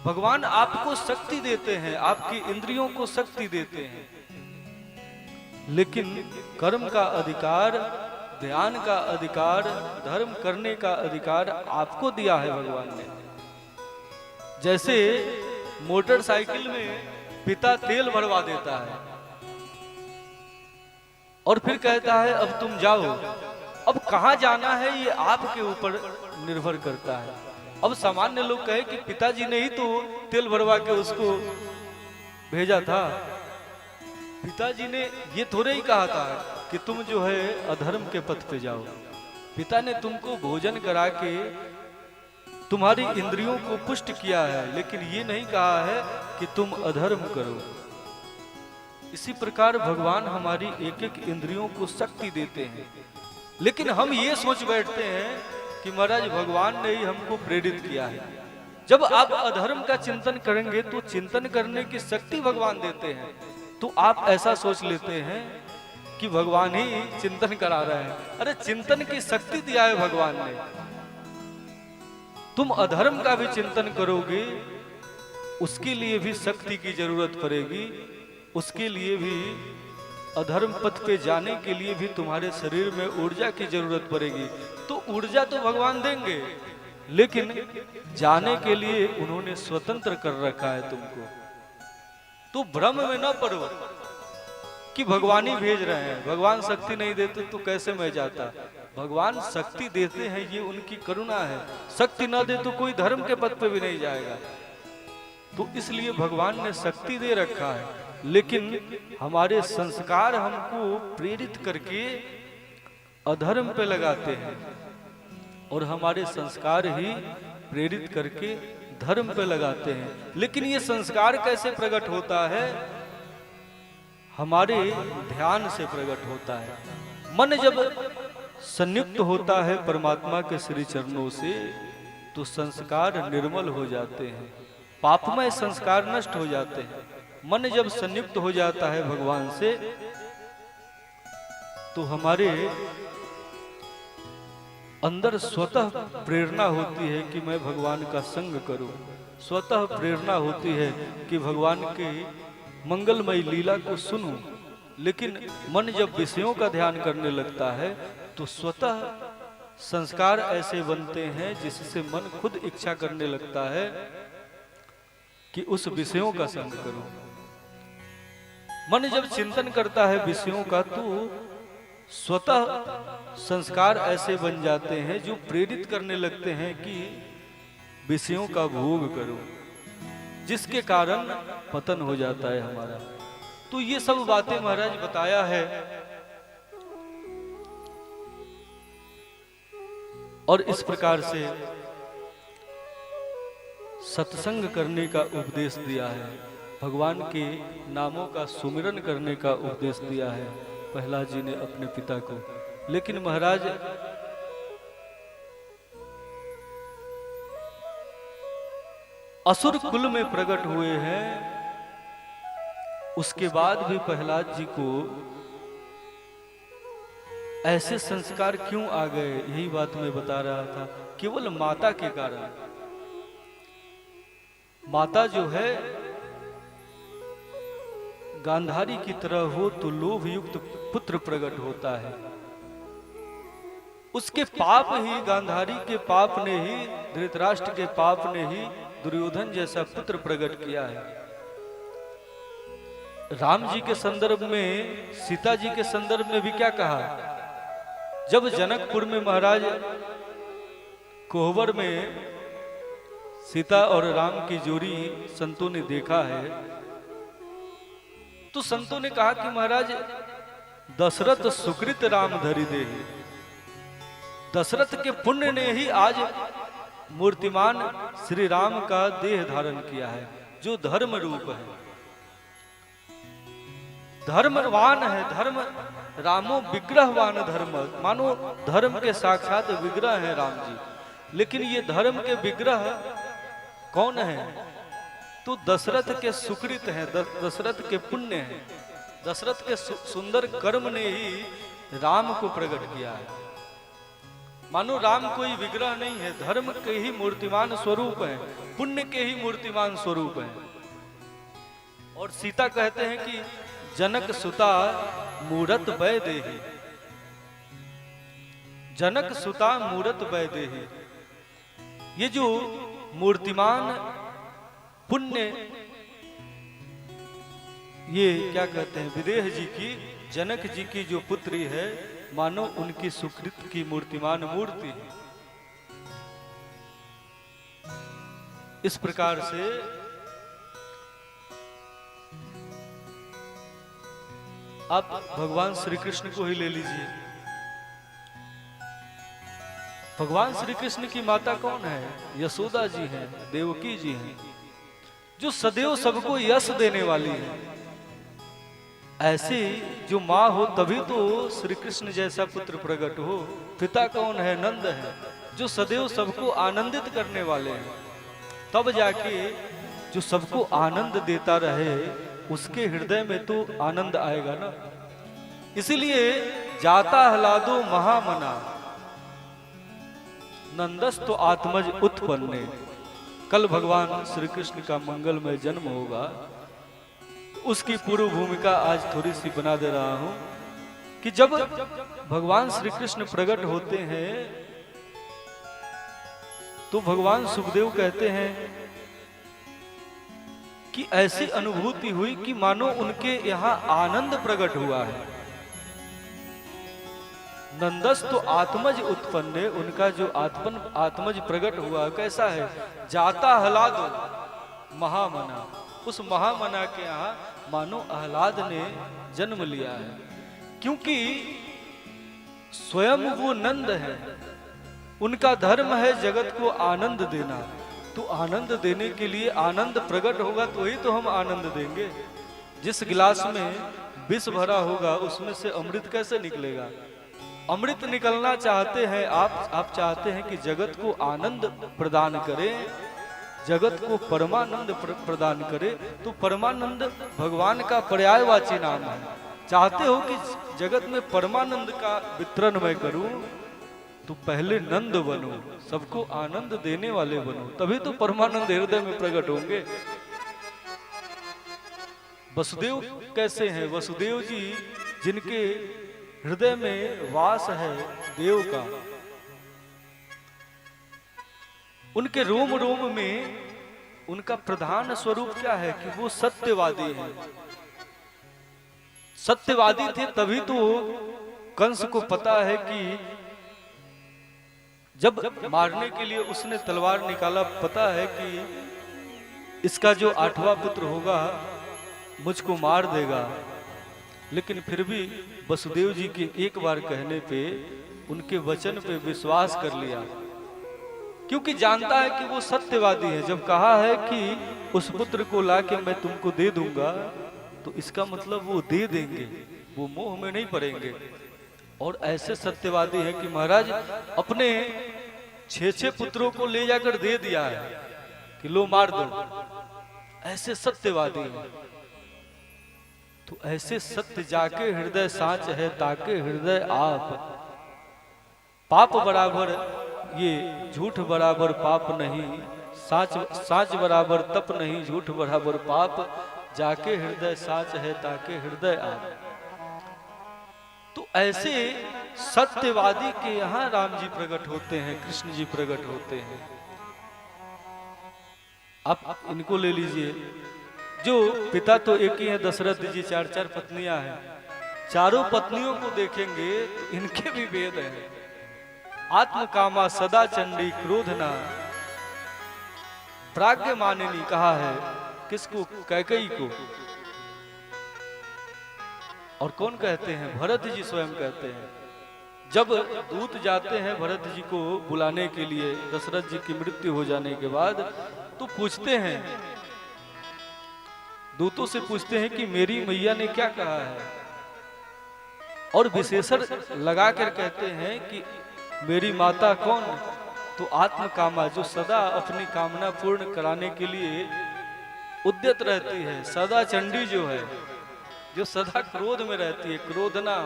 भगवान आपको शक्ति देते हैं, आपकी इंद्रियों को शक्ति देते हैं, लेकिन कर्म का अधिकार, ध्यान का अधिकार, धर्म करने का अधिकार आपको दिया है भगवान ने। जैसे मोटरसाइकिल में पिता तेल भरवा देता है और फिर कहता है अब तुम जाओ। अब कहां जाना है ये आपके ऊपर निर्भर करता है। अब सामान्य लोग कहे कि पिताजी ने ही तो तेल भरवा के उसको भेजा था। पिताजी ने ये थोड़े ही कहा था कि तुम जो है अधर्म के पथ पे जाओ। पिता ने तुमको भोजन करा के तुम्हारी इंद्रियों को पुष्ट किया है, लेकिन ये नहीं कहा है कि तुम अधर्म करो। इसी प्रकार भगवान हमारी एक एक इंद्रियों को शक्ति देते हैं, लेकिन हम ये सोच बैठते हैं कि महाराज भगवान ने ही हमको प्रेरित किया है। जब आप अधर्म का चिंतन करेंगे तो चिंतन करने की शक्ति भगवान देते हैं, तो आप ऐसा सोच लेते हैं कि भगवान ही चिंतन करा रहे हैं। अरे चिंतन की शक्ति दिया है भगवान ने। तुम अधर्म का भी चिंतन करोगे, उसके लिए भी शक्ति की जरूरत पड़ेगी, उसके लिए भी अधर्म पथ पे जाने के लिए भी तुम्हारे शरीर में ऊर्जा की जरूरत पड़ेगी। तो ऊर्जा तो भगवान देंगे, लेकिन जाने के लिए उन्होंने स्वतंत्र कर रखा है तुमको। तो भ्रम में न पड़ो कि भगवान ही भेज रहे हैं। भगवान शक्ति नहीं देते तो कैसे मैं जाता। भगवान शक्ति देते हैं, ये उनकी करुणा है। शक्ति न दे तो कोई धर्म के पथ पे भी नहीं जाएगा। तो इसलिए भगवान ने शक्ति दे रखा है, लेकिन हमारे संस्कार हमको प्रेरित करके अधर्म पे लगाते हैं और हमारे संस्कार ही प्रेरित करके धर्म पे लगाते हैं। लेकिन ये संस्कार कैसे प्रकट होता है? हमारे ध्यान से प्रकट होता है। मन जब संयुक्त होता है परमात्मा के श्री चरणों से तो संस्कार निर्मल हो जाते हैं, पापमय संस्कार नष्ट हो जाते हैं। मन जब संयुक्त हो जाता है भगवान से तो हमारे अंदर स्वतः प्रेरणा होती है कि मैं भगवान का संग करूं। स्वतः प्रेरणा होती है कि भगवान के मंगलमय लीला को सुनूं। लेकिन मन जब विषयों का ध्यान करने लगता है तो स्वतः संस्कार ऐसे बनते हैं जिससे मन खुद इच्छा करने लगता है कि उस विषयों का संग करूं। मन जब चिंतन करता है विषयों का तो स्वतः संस्कार ऐसे बन जाते हैं जो प्रेरित करने लगते हैं कि विषयों का भोग करो, जिसके कारण पतन हो जाता है हमारा। तो ये सब बातें महाराज बताया है। और इस प्रकार से सत्संग करने का उपदेश दिया है, भगवान के नामों का सुमिरन करने का उपदेश दिया है प्रहलाद जी ने अपने पिता को। लेकिन महाराज असुर कुल में प्रकट हुए हैं, उसके बाद भी प्रहलाद जी को ऐसे संस्कार क्यों आ गए, यही बात मैं बता रहा था। केवल माता के कारण। माता जो है गांधारी की तरह हो तो लोभ युक्त पुत्र प्रकट होता है। उसके पाप ही, गांधारी के पाप ने ही, धृतराष्ट्र के पाप ने ही दुर्योधन जैसा पुत्र प्रकट किया है। राम जी के संदर्भ में, सीता जी के संदर्भ में भी क्या कहा? जब जनकपुर में महाराज कोहबर में सीता और राम की जोड़ी संतों ने देखा है, तो संतों ने कहा कि महाराज दशरथ सुकृत राम धरि देहि। दशरथ के पुण्य ने ही आज मूर्तिमान श्री राम का देह धारण किया है, जो धर्म रूप है, धर्मवान है। धर्म रामो विग्रहवान धर्म, मानो धर्म के साक्षात विग्रह है राम जी। लेकिन ये धर्म के विग्रह कौन है? तो दशरथ के सुकृत हैं, दशरथ के पुण्य हैं, दशरथ के सुंदर कर्म ने ही राम को प्रकट किया है। मानो राम कोई विग्रह नहीं है, धर्म के ही मूर्तिमान स्वरूप है, पुण्य के ही मूर्तिमान स्वरूप है। और सीता कहते हैं कि जनक सुता मूरत वै देहि, जनक सुता मूरत वै देहि। ये जो मूर्तिमान पुण्य, ये क्या कहते हैं, विदेह जी की, जनक जी की जो पुत्री है, मानो उनकी सुकृत की मूर्तिमान मूर्ति है। इस प्रकार से आप भगवान श्री कृष्ण को ही ले लीजिए। भगवान श्री कृष्ण की माता कौन है? यशोदा जी हैं, देवकी जी हैं, जो सदैव सबको यश देने वाली है। ऐसी जो माँ हो तभी तो श्री कृष्ण जैसा पुत्र प्रकट हो। पिता कौन है? नंद है, जो सदैव सबको आनंदित करने वाले हैं। तब जाके जो सबको आनंद देता रहे, उसके हृदय में तो आनंद आएगा ना। इसलिए जाता हलादो महामना नंदस तो आत्मज उत्पन्ने। कल भगवान श्री कृष्ण का मंगलमय जन्म होगा, उसकी पूर्व भूमिका आज थोड़ी सी बना दे रहा हूं कि जब भगवान श्री कृष्ण प्रकट होते हैं तो भगवान सुखदेव कहते हैं कि ऐसी अनुभूति हुई कि मानो उनके यहां आनंद प्रकट हुआ है। नंदस तो आत्मज उत्पन्न, उनका जो आत्मज प्रकट हुआ कैसा है? जाता हलादो महामना, उस महामना के यहाँ मानो आह्लाद ने जन्म लिया है, क्योंकि स्वयं वो नंद है। उनका धर्म है जगत को आनंद देना, तो आनंद देने के लिए आनंद प्रकट होगा तो ही तो हम आनंद देंगे। जिस गिलास में विष भरा होगा उसमें से अमृत कैसे निकलेगा? अमृत निकलना चाहते हैं आप चाहते हैं कि जगत को आनंद प्रदान करें, जगत को परमानंद प्रदान करे, तो परमानंद भगवान का पर्यायवाची नाम है। चाहते हो कि जगत में परमानंद का वितरण मैं करूं, तो पहले नंद बनो, सबको आनंद देने वाले बनो, तभी तो परमानंद हृदय में प्रकट होंगे। वसुदेव कैसे हैं? वसुदेव जी जिनके हृदय में वास है देव का, उनके रोम रोम में उनका प्रधान स्वरूप क्या है कि वो सत्यवादी हैं। सत्यवादी थे तभी तो कंस को पता है कि जब मारने के लिए उसने तलवार निकाला, पता है कि इसका जो 8वां पुत्र होगा मुझको मार देगा, लेकिन फिर भी वसुदेव जी के एक बार कहने पे, उनके वचन पे विश्वास कर लिया क्योंकि जानता है कि वो सत्यवादी है। जब कहा है कि उस पुत्र को लाके मैं तुमको दे दूंगा, तो इसका मतलब वो दे देंगे, वो मोह में नहीं पड़ेंगे। और ऐसे सत्यवादी है कि महाराज अपने 6 पुत्रों को ले जाकर दे दिया है कि लो मार दो, ऐसे सत्यवादी है। तो ऐसे सत्य जाके हृदय साँच है, ताके हृदय आप। पाप बराबर ये झूठ बराबर पाप नहीं, साँच बराबर तप नहीं, झूठ बराबर पाप। जाके हृदय साँच है, ताके हृदय आप। तो ऐसे सत्यवादी के यहाँ राम जी प्रकट होते हैं, कृष्ण जी प्रकट होते हैं। आप इनको ले लीजिए, जो पिता तो एक ही है दशरथ जी, 4 पत्नियां हैं। चारों पत्नियों को देखेंगे तो इनके भी वेद हैं। आत्म कामा सदा चंडी क्रोधना, प्राज्ञ मानिनी कहा है किसको? कैकेयी को। और कौन कहते हैं? भरत जी स्वयं कहते हैं। जब दूत जाते हैं भरत जी को बुलाने के लिए दशरथ जी की मृत्यु हो जाने के बाद, तो पूछते हैं, दूतों से पूछते हैं कि मेरी मैया ने क्या कहा है, और विशेषण लगाकर कहते हैं कि मेरी माता कौन? तो आत्म कामा, जो सदा अपनी कामना पूर्ण कराने के लिए उद्यत रहती है। सदा चंडी जो है, जो सदा क्रोध में रहती है, क्रोधना।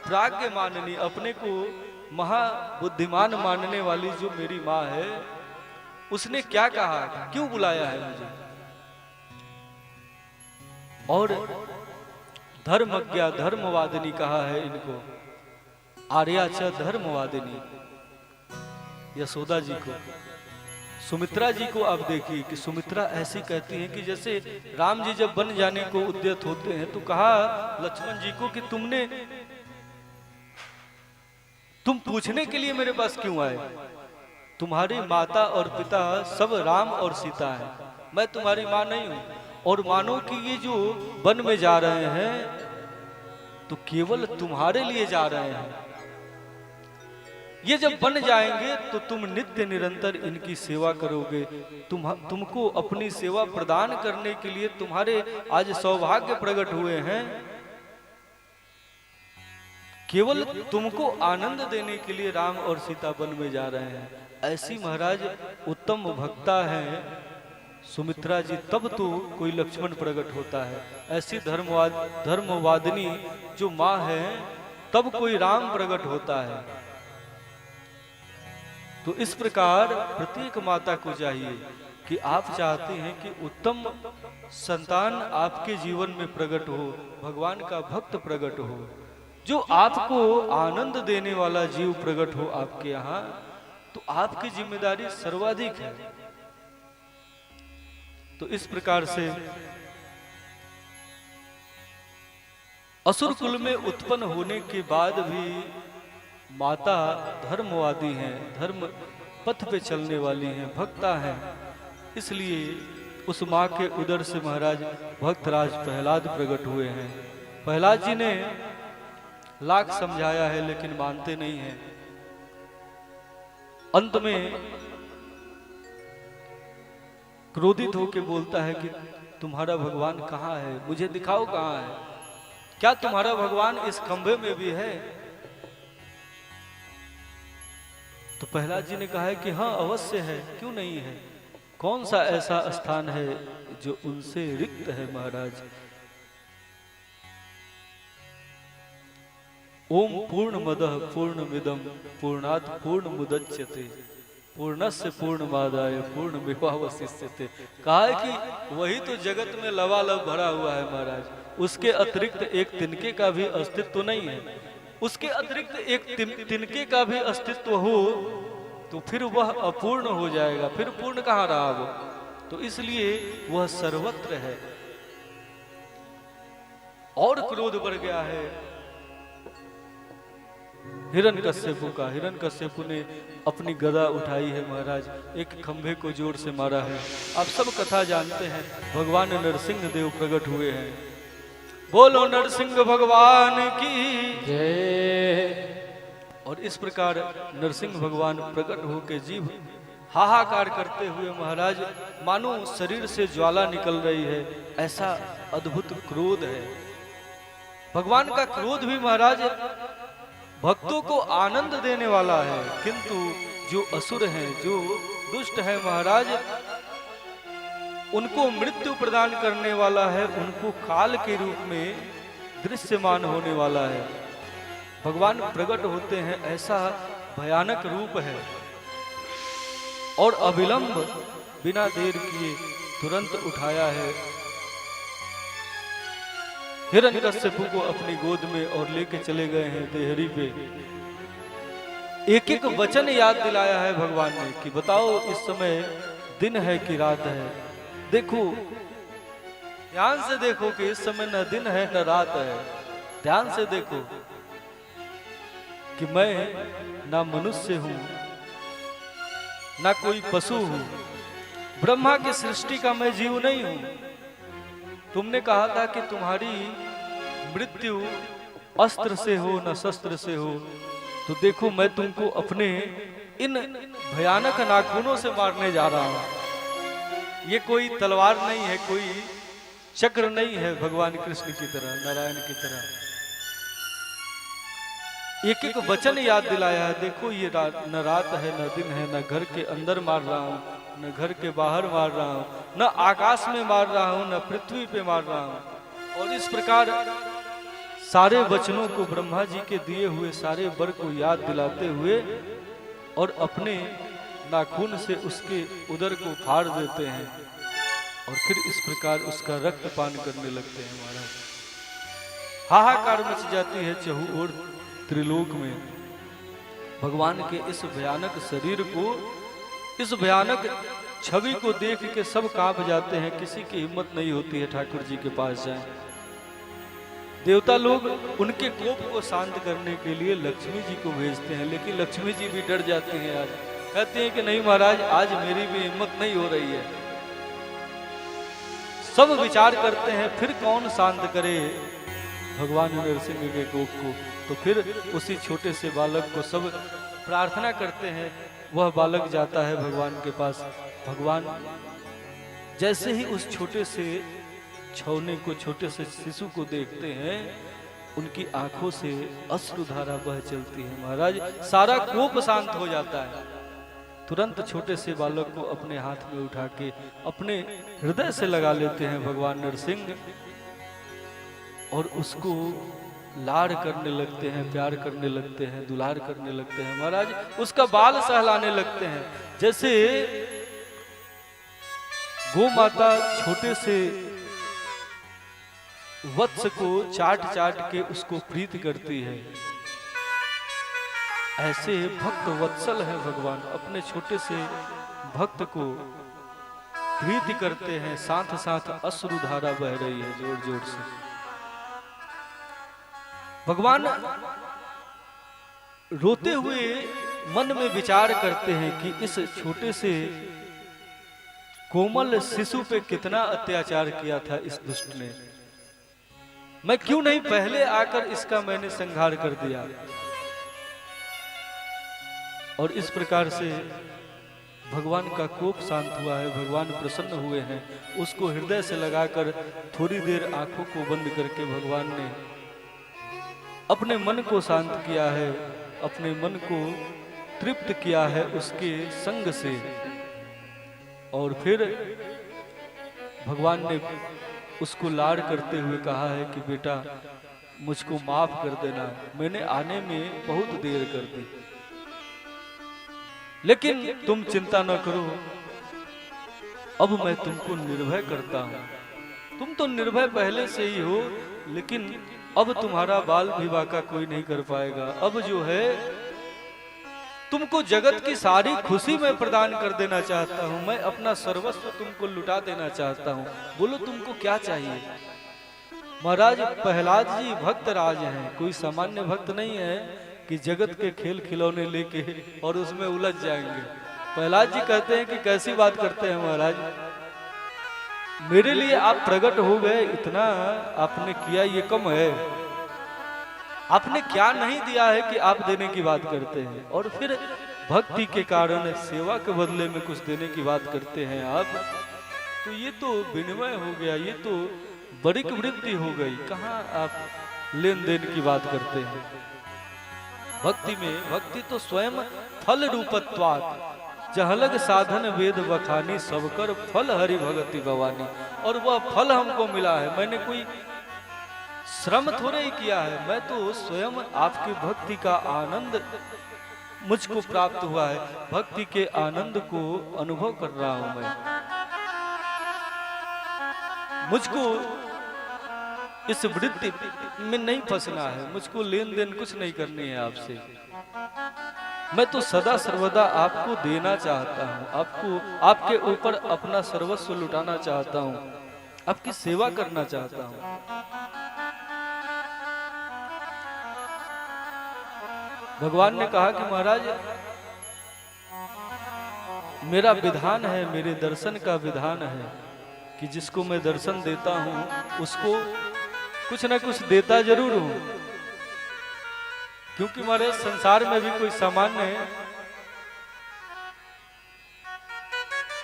प्राज्ञ माननी, अपने को महाबुद्धिमान मानने वाली जो मेरी माँ है, उसने क्या कहा, क्यों बुलाया है मुझे? और धर्मज्ञा धर्मवादिनी कहा है इनको, आर्या च धर्मवादिनी। यशोदा जी को, सुमित्रा जी को आप देखिए कि सुमित्रा ऐसी कहती हैं कि जैसे राम जी जब बन जाने को उद्यत होते हैं, तो कहा लक्ष्मण जी को कि तुम पूछने के लिए मेरे पास क्यों आए? तुम्हारी माता और पिता सब राम और सीता है, मैं तुम्हारी माँ नहीं हूं। और मानो कि ये जो वन में जा रहे हैं तो केवल तुम्हारे लिए जा रहे हैं। ये जब बन जाएंगे तो तुम नित्य निरंतर इनकी सेवा करोगे। तुमको अपनी सेवा प्रदान करने के लिए तुम्हारे आज सौभाग्य प्रकट हुए हैं। केवल तुमको आनंद देने के लिए राम और सीता वन में जा रहे हैं। ऐसी महाराज उत्तम भक्ता है सुमित्रा जी, तब तो कोई लक्ष्मण प्रकट होता है। ऐसी धर्मवादिनी जो माँ है, तब कोई राम प्रकट होता है। तो इस प्रकार प्रत्येक माता को चाहिए कि आप चाहते हैं कि उत्तम संतान आपके जीवन में प्रकट हो, भगवान का भक्त प्रकट हो, जो आपको आनंद देने वाला जीव प्रकट हो आपके यहाँ, तो आपकी जिम्मेदारी सर्वाधिक है। तो इस प्रकार से असुर कुल में उत्पन्न होने के बाद भी माता धर्मवादी हैं, धर्म पथ पे चलने वाली हैं, भक्ता हैं। इसलिए उस माँ के उदर से महाराज भक्तराज प्रहलाद प्रकट हुए हैं। प्रहलाद जी ने लाख समझाया है लेकिन मानते नहीं हैं। अंत में क्रोधित होकर बोलता है कि तुम्हारा भगवान कहाँ है, मुझे दिखाओ कहाँ है। क्या तुम्हारा भगवान इस खंभे में भी है? तो प्रहलाद जी ने कहा है कि हाँ अवश्य है, क्यों नहीं है। कौन सा ऐसा स्थान है जो उनसे रिक्त है महाराज। ओम पूर्णमदः पूर्णमिदं पूर्णात् पूर्णमुदच्यते पूर्णस्य पूर्णमादाय पूर्णमेवावशिष्यते। कहा है कि वही तो जगत में लबालब भरा हुआ है महाराज, उसके अतिरिक्त एक तिनके का भी अस्तित्व नहीं है। उसके अतिरिक्त एक तिनके का भी अस्तित्व हो तो फिर वह अपूर्ण हो जाएगा, फिर पूर्ण कहाँ रहा वो। तो इसलिए वह सर्वत्र है। और क्रोध बढ़ गया है हिरण्यकश्यपु का। हिरण्यकश्यपु ने अपनी गदा उठाई है महाराज, एक खंभे को जोर से मारा है। आप सब कथा जानते हैं, भगवान नरसिंह देव प्रकट हुए हैं। बोलो नरसिंह भगवान की जय। और इस प्रकार नरसिंह भगवान प्रकट होकर जीव हाहाकार करते हुए महाराज मानो शरीर से ज्वाला निकल रही है, ऐसा अद्भुत क्रोध है। भगवान का क्रोध भी महाराज भक्तों को आनंद देने वाला है, किंतु जो असुर हैं, जो दुष्ट है महाराज, उनको मृत्यु प्रदान करने वाला है, उनको काल के रूप में दृश्यमान होने वाला है। भगवान प्रकट होते हैं, ऐसा भयानक रूप है और अविलंब बिना देर किए तुरंत उठाया है हिरण्यकश्यप को अपनी गोद में और लेके चले गए हैं देहरी पे। एक एक वचन याद दिलाया है भगवान ने कि बताओ इस समय दिन है कि रात है। देखो, ध्यान से देखो कि इस समय न दिन है न रात है। ध्यान से देखो कि मैं ना मनुष्य हूं ना कोई पशु हूं, ब्रह्मा की सृष्टि का मैं जीव नहीं हूं। तुमने कहा था कि तुम्हारी मृत्यु अस्त्र से हो न शस्त्र से हो, तो देखो मैं तुमको अपने इन भयानक नाखूनों से मारने जा रहा हूं। ये कोई तलवार नहीं है, कोई चक्र नहीं है, भगवान कृष्ण की तरह, नारायण की तरह। एक एक वचन याद दिलाया है। देखो ये न रात है न दिन है, न घर के अंदर मार रहा हूं न घर के बाहर मार रहा हूं, न आकाश में मार रहा हूं न पृथ्वी पे मार रहा हूं। और इस प्रकार सारे वचनों को, ब्रह्मा जी के दिए हुए सारे वर को याद दिलाते हुए और अपने नाखून से उसके उदर को फाड़ देते हैं और फिर इस प्रकार उसका रक्तपान करने लगते हैं। महाराज हाहाकार मच जाती है चहुओर त्रिलोक में। भगवान के इस भयानक शरीर को, इस भयानक छवि को देख के सब कांप जाते हैं। किसी की हिम्मत नहीं होती है ठाकुर जी के पास जाए। देवता लोग उनके कोप को शांत करने के लिए लक्ष्मी जी को भेजते हैं, लेकिन लक्ष्मी जी भी डर जाती हैं। आज कहते हैं कि नहीं महाराज, आज मेरी भी हिम्मत नहीं हो रही है। सब विचार करते हैं फिर कौन शांत करे भगवान नरसिंह के कोप को। तो फिर उसी छोटे से बालक को सब प्रार्थना करते हैं। वह बालक जाता है भगवान के पास। भगवान जैसे ही उस छोटे से छौने को, छोटे से शिशु को देखते हैं, उनकी आंखों से अश्रुधारा बह चलती है। महाराज सारा कोप शांत हो जाता है। तुरंत छोटे से बालक को अपने हाथ में उठा के अपने हृदय से लगा लेते हैं भगवान नरसिंह और उसको लाड़ करने लगते हैं, प्यार करने लगते हैं, दुलार करने लगते हैं। महाराज उसका बाल सहलाने लगते हैं। जैसे गो माता छोटे से वत्स को चाट चाट के उसको प्रीत करती है, ऐसे भक्त वत्सल है भगवान, अपने छोटे से भक्त को प्रीति करते हैं। साथ साथ अश्रुधारा बह रही है जोर जोर से। भगवान रोते हुए मन में विचार करते हैं कि इस छोटे से कोमल शिशु पे कितना अत्याचार किया था इस दुष्ट ने। मैं क्यों नहीं पहले आकर इसका मैंने संहार कर दिया। और इस प्रकार से भगवान का कोप शांत हुआ है। भगवान प्रसन्न हुए हैं। उसको हृदय से लगाकर थोड़ी देर आंखों को बंद करके भगवान ने अपने मन को शांत किया है, अपने मन को तृप्त किया है उसके संग से। और फिर भगवान ने उसको लाड़ करते हुए कहा है कि बेटा मुझको माफ कर देना, मैंने आने में बहुत देर कर दी, लेकिन तुम चिंता न करो, अब मैं तुमको निर्भय करता हूं। तुम तो निर्भय पहले से ही हो, लेकिन अब तुम्हारा बाल विवाह का कोई नहीं कर पाएगा। अब जो है तुमको जगत की सारी खुशी मैं प्रदान कर देना चाहता हूं। मैं अपना सर्वस्व तुमको लुटा देना चाहता हूं। बोलो तुमको क्या चाहिए। महाराज प्रहलाद जी भक्त राज हैं, कोई सामान्य भक्त नहीं है कि जगत के खेल खिलौने लेके और उसमें उलझ जाएंगे। प्रहलाद जी कहते हैं कि कैसी बात करते हैं महाराज, मेरे लिए आप प्रकट हो गए, इतना आपने किया ये कम है। आपने क्या नहीं दिया है कि आप देने की बात करते हैं। और फिर भक्ति के कारण सेवा के बदले में कुछ देने की बात करते हैं आप, तो ये तो विनिमय हो गया, ये तो बड़ी वृत्ति हो गई। कहाँ आप लेन देन की बात करते हैं? भक्ति में, भक्ति तो स्वयं फल रूपत्वात्, जहाँ लग साधन वेद बखानी, सब कर फल हरि भगति भवानी। और वह फल हमको मिला है, मैंने कोई श्रम थोड़े ही किया है, मैं तो स्वयं आपकी भक्ति का आनंद मुझको प्राप्त हुआ है, भक्ति के आनंद को अनुभव कर रहा हूं मैं। मुझको इस वृत्ति में नहीं फंसना है, मुझको लेन देन कुछ नहीं करनी है आपसे। मैं तो सदा सर्वदा आपको देना चाहता हूँ, आपको, आपके ऊपर अपना सर्वस्व लुटाना चाहता हूँ, आपकी सेवा करना चाहता हूँ। भगवान ने कहा कि महाराज मेरा विधान है, मेरे दर्शन का विधान है कि जिसको मैं दर्शन देता हूँ उसको कुछ ना कुछ देता जरूर हूँ। क्योंकि हमारे संसार में भी कोई सामान्य है,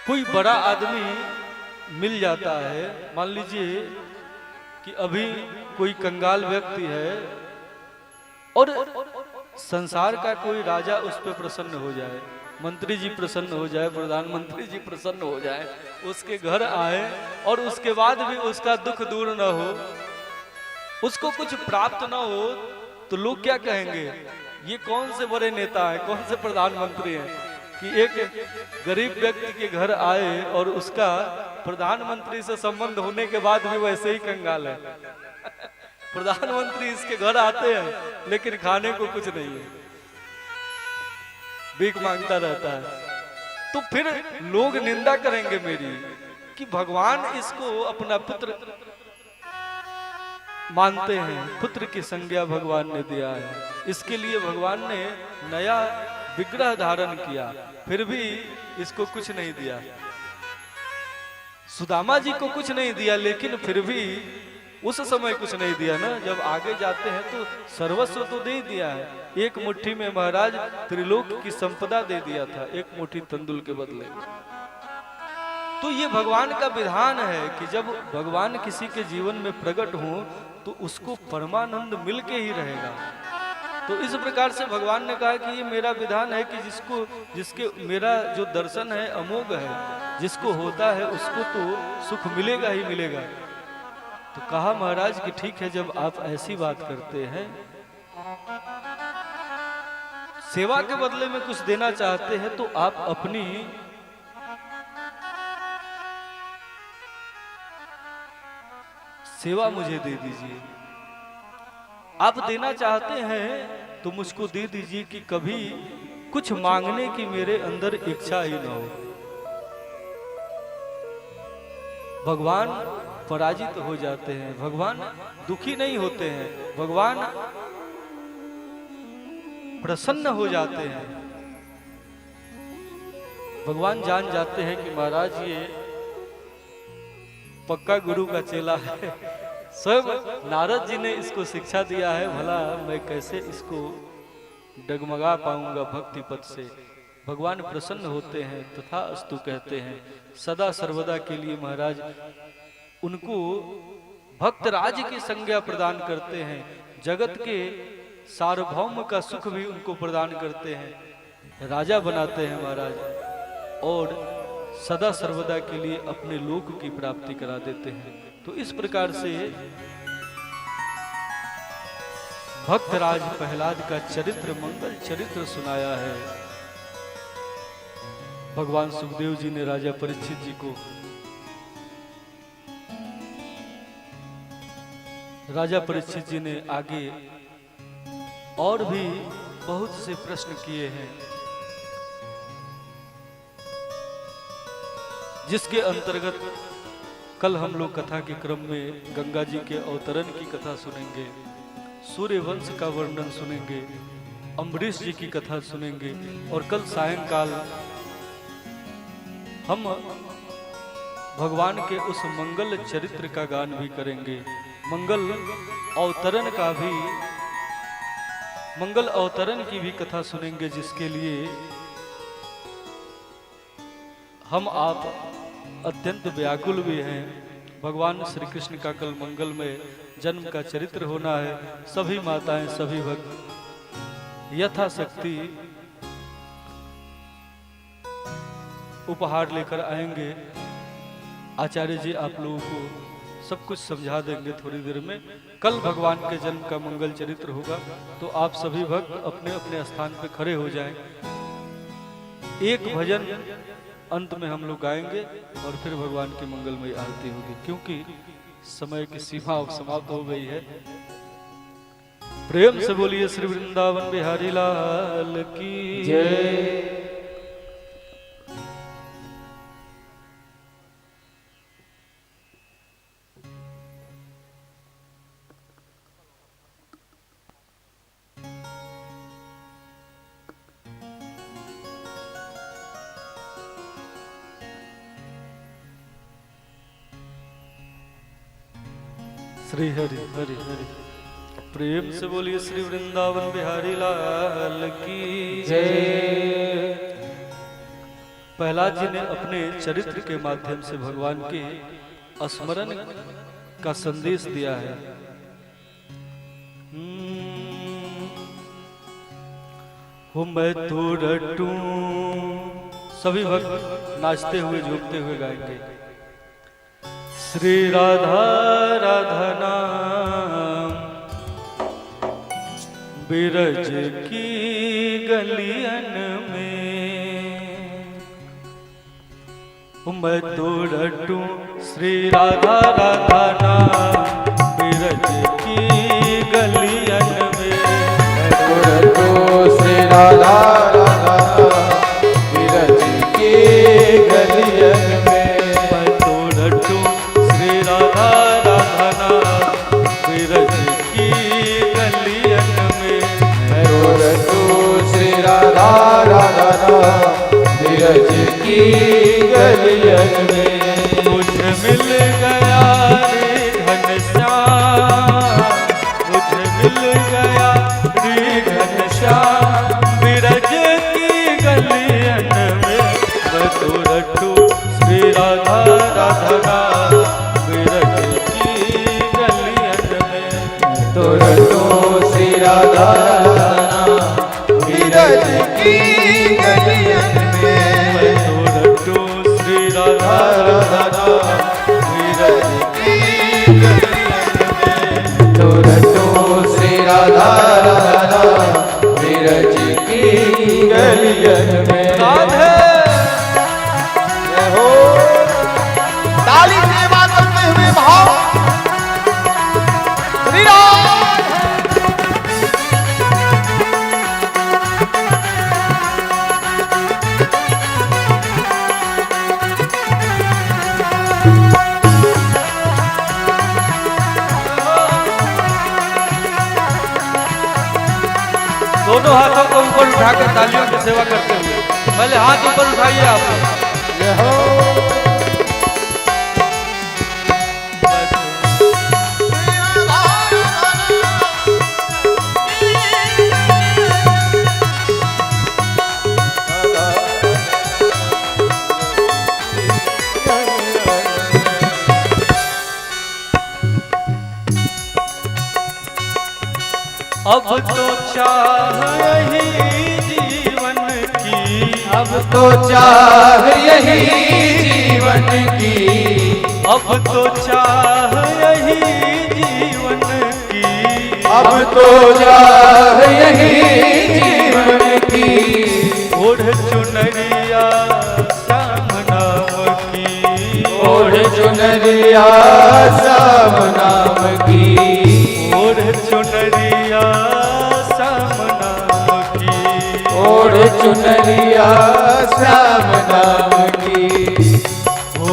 कोई बड़ा आदमी मिल जाता है, मान लीजिए कि अभी कोई कंगाल व्यक्ति है और संसार का कोई राजा उस पर प्रसन्न हो जाए, मंत्री जी प्रसन्न हो जाए, प्रधानमंत्री जी प्रसन्न हो जाए, उसके घर आए और उसके बाद भी उसका दुख दूर न हो, उसको कुछ प्राप्त न हो, तो लोग क्या कहेंगे? ये कौन से बड़े नेता हैं, कौन से प्रधानमंत्री हैं कि एक गरीब व्यक्ति के घर आए और उसका प्रधानमंत्री से संबंध होने के बाद भी वैसे ही कंगाल है। प्रधानमंत्री इसके घर आते हैं लेकिन खाने को कुछ नहीं है, भीख मांगता रहता है। तो फिर लोग निंदा करेंगे मेरी कि भगवान इसको अपना पुत्र मानते हैं, पुत्र की संज्ञा भगवान ने दिया है, इसके लिए भगवान ने नया विग्रह धारण किया, फिर भी इसको कुछ नहीं दिया। सुदामा जी को कुछ नहीं दिया, लेकिन फिर भी उस समय कुछ नहीं दिया ना, जब आगे जाते हैं तो सर्वस्व तो दे दिया है। एक मुट्ठी में महाराज त्रिलोक की संपदा दे दिया था, एक मुट्ठी तंदुल के बदले। तो ये भगवान का विधान है कि जब भगवान किसी के जीवन में प्रकट हो तो उसको परमानंद मिल के ही रहेगा। तो इस प्रकार से भगवान ने कहा कि ये मेरा विधान है कि जिसके मेरा जो दर्शन है अमोघ है, जिसको होता है उसको तो सुख मिलेगा ही मिलेगा। तो कहा महाराज कि ठीक है, जब आप ऐसी बात करते हैं, सेवा के बदले में कुछ देना चाहते हैं, तो आप अपनी सेवा मुझे दे दीजिए। आप देना चाहते हैं तो मुझको दे दीजिए कि कभी कुछ मांगने की मेरे अंदर इच्छा ही ना हो। भगवान पराजित हो जाते हैं, भगवान दुखी नहीं होते हैं, भगवान प्रसन्न हो जाते हैं। भगवान जान जाते हैं कि महाराज ये पक्का गुरु का चेला है, स्वयं नारद जी ने इसको शिक्षा दिया है, भला मैं कैसे इसको डगमगा पाऊंगा भक्ति पद से। भगवान प्रसन्न होते हैं, तथा अस्तु कहते हैं, सदा सर्वदा के लिए महाराज उनको भक्त राज की संज्ञा प्रदान करते हैं, जगत के सार्वभौम का सुख भी उनको प्रदान करते हैं, राजा बनाते हैं महाराज, और सदा सर्वदा के लिए अपने लोक की प्राप्ति करा देते हैं। तो इस प्रकार से भक्तराज प्रहलाद का चरित्र, मंगल चरित्र सुनाया है भगवान सुखदेव जी ने राजा परीक्षित जी को। राजा परीक्षित जी ने आगे और भी बहुत से प्रश्न किए हैं, जिसके अंतर्गत कल हम लोग कथा के क्रम में गंगा जी के अवतरण की कथा सुनेंगे, सूर्य वंश का वर्णन सुनेंगे, अम्बरीश जी की कथा सुनेंगे, और कल सायंकाल हम भगवान के उस मंगल चरित्र का गान भी करेंगे। मंगल अवतरण की भी कथा सुनेंगे, जिसके लिए हम आप अत्यंत व्याकुल भी हैं। भगवान श्री कृष्ण का कल मंगल में जन्म का चरित्र होना है। सभी माताएं, सभी भक्त यथाशक्ति उपहार लेकर आएंगे। आचार्य जी आप लोगों को सब कुछ समझा देंगे थोड़ी देर में। कल भगवान के जन्म का मंगल चरित्र होगा, तो आप सभी भक्त अपने अपने स्थान पर खड़े हो जाएं। एक भजन अंत में हम लोग गाएंगे और फिर भगवान की मंगलमयी आरती होगी, क्योंकि समय की सीमा अब समाप्त हो गई है। प्रेम से बोलिए श्री वृंदावन बिहारी लाल की जय। श्री हरि हरि हरि। प्रेम से बोलिए श्री वृंदावन बिहारी लाल की जय। प्रहलाद जी ने अपने चरित्र के माध्यम से भगवान के स्मरण का संदेश दिया है। हो मैं तो रटूं, सभी भक्त नाचते हुए झूमते हुए गाएंगे। श्री राधा राधा नाम बिरज की गलियन में, मैं तो रटूं श्री राधा राधा नाम बिरज की गलियन में, मैं तो रटूं श्री राधा राधा बिरज की गलियन में, धीरज की गलियन में। मुझे मिल गया रे घनश्याम, मुझे मिल गया रे घनश्याम बिरज की गलियन में, मैं तो रटूं श्री राधा राधा बिरज की गलियन में, तो रटूं श्री राधा बिरज की गलियन में, मैं तो रटूं श्री राधा राधा बिरज की गलियन में, तो रटूं श्री राधा राधा बिरज की गलियन में। राधे जय हो। ताली से बात करते हुए भाव श्री राम। दोनों हाथों को ऊपर उठाकर तालियों की सेवा करते हुए, पहले हाथ ऊपर उठाइए आप। जय हो। अब तो चाह यही जीवन की, अब तो चाह यही जीवन की, अब तो चाह यही जीवन की, अब तो चाह यही जीवन की। ओढ़ चुनरिया श्याम नाम की, ओढ़ चुनरिया श्याम नाम की, ओढ़ चुनरिया श्याम नाम की, ओढ़ चुनरिया श्याम नाम की। हो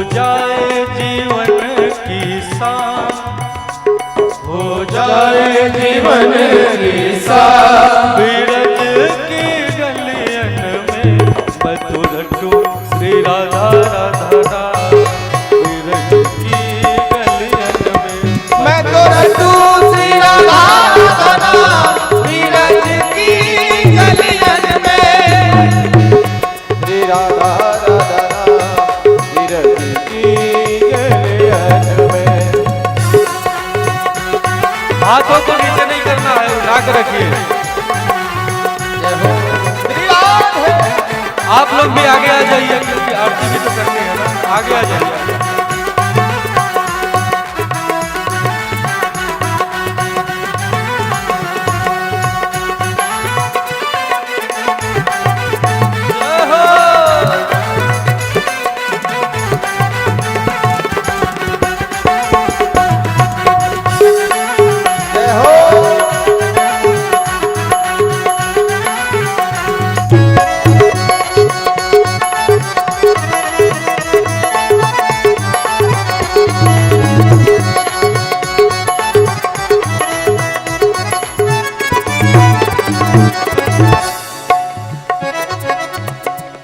जाए जीवन की शान, हो जाए जीवन की शान, बिरज की गलियन में, मैं तो रटूं श्री राधा राधा बिरज की गलियन में, मैं तो रटूं श्री राधा श्री राधे। आप लोग भी आगे आ जाइए क्योंकि आरती भी तो करनी है ना, आगे आ जाइए।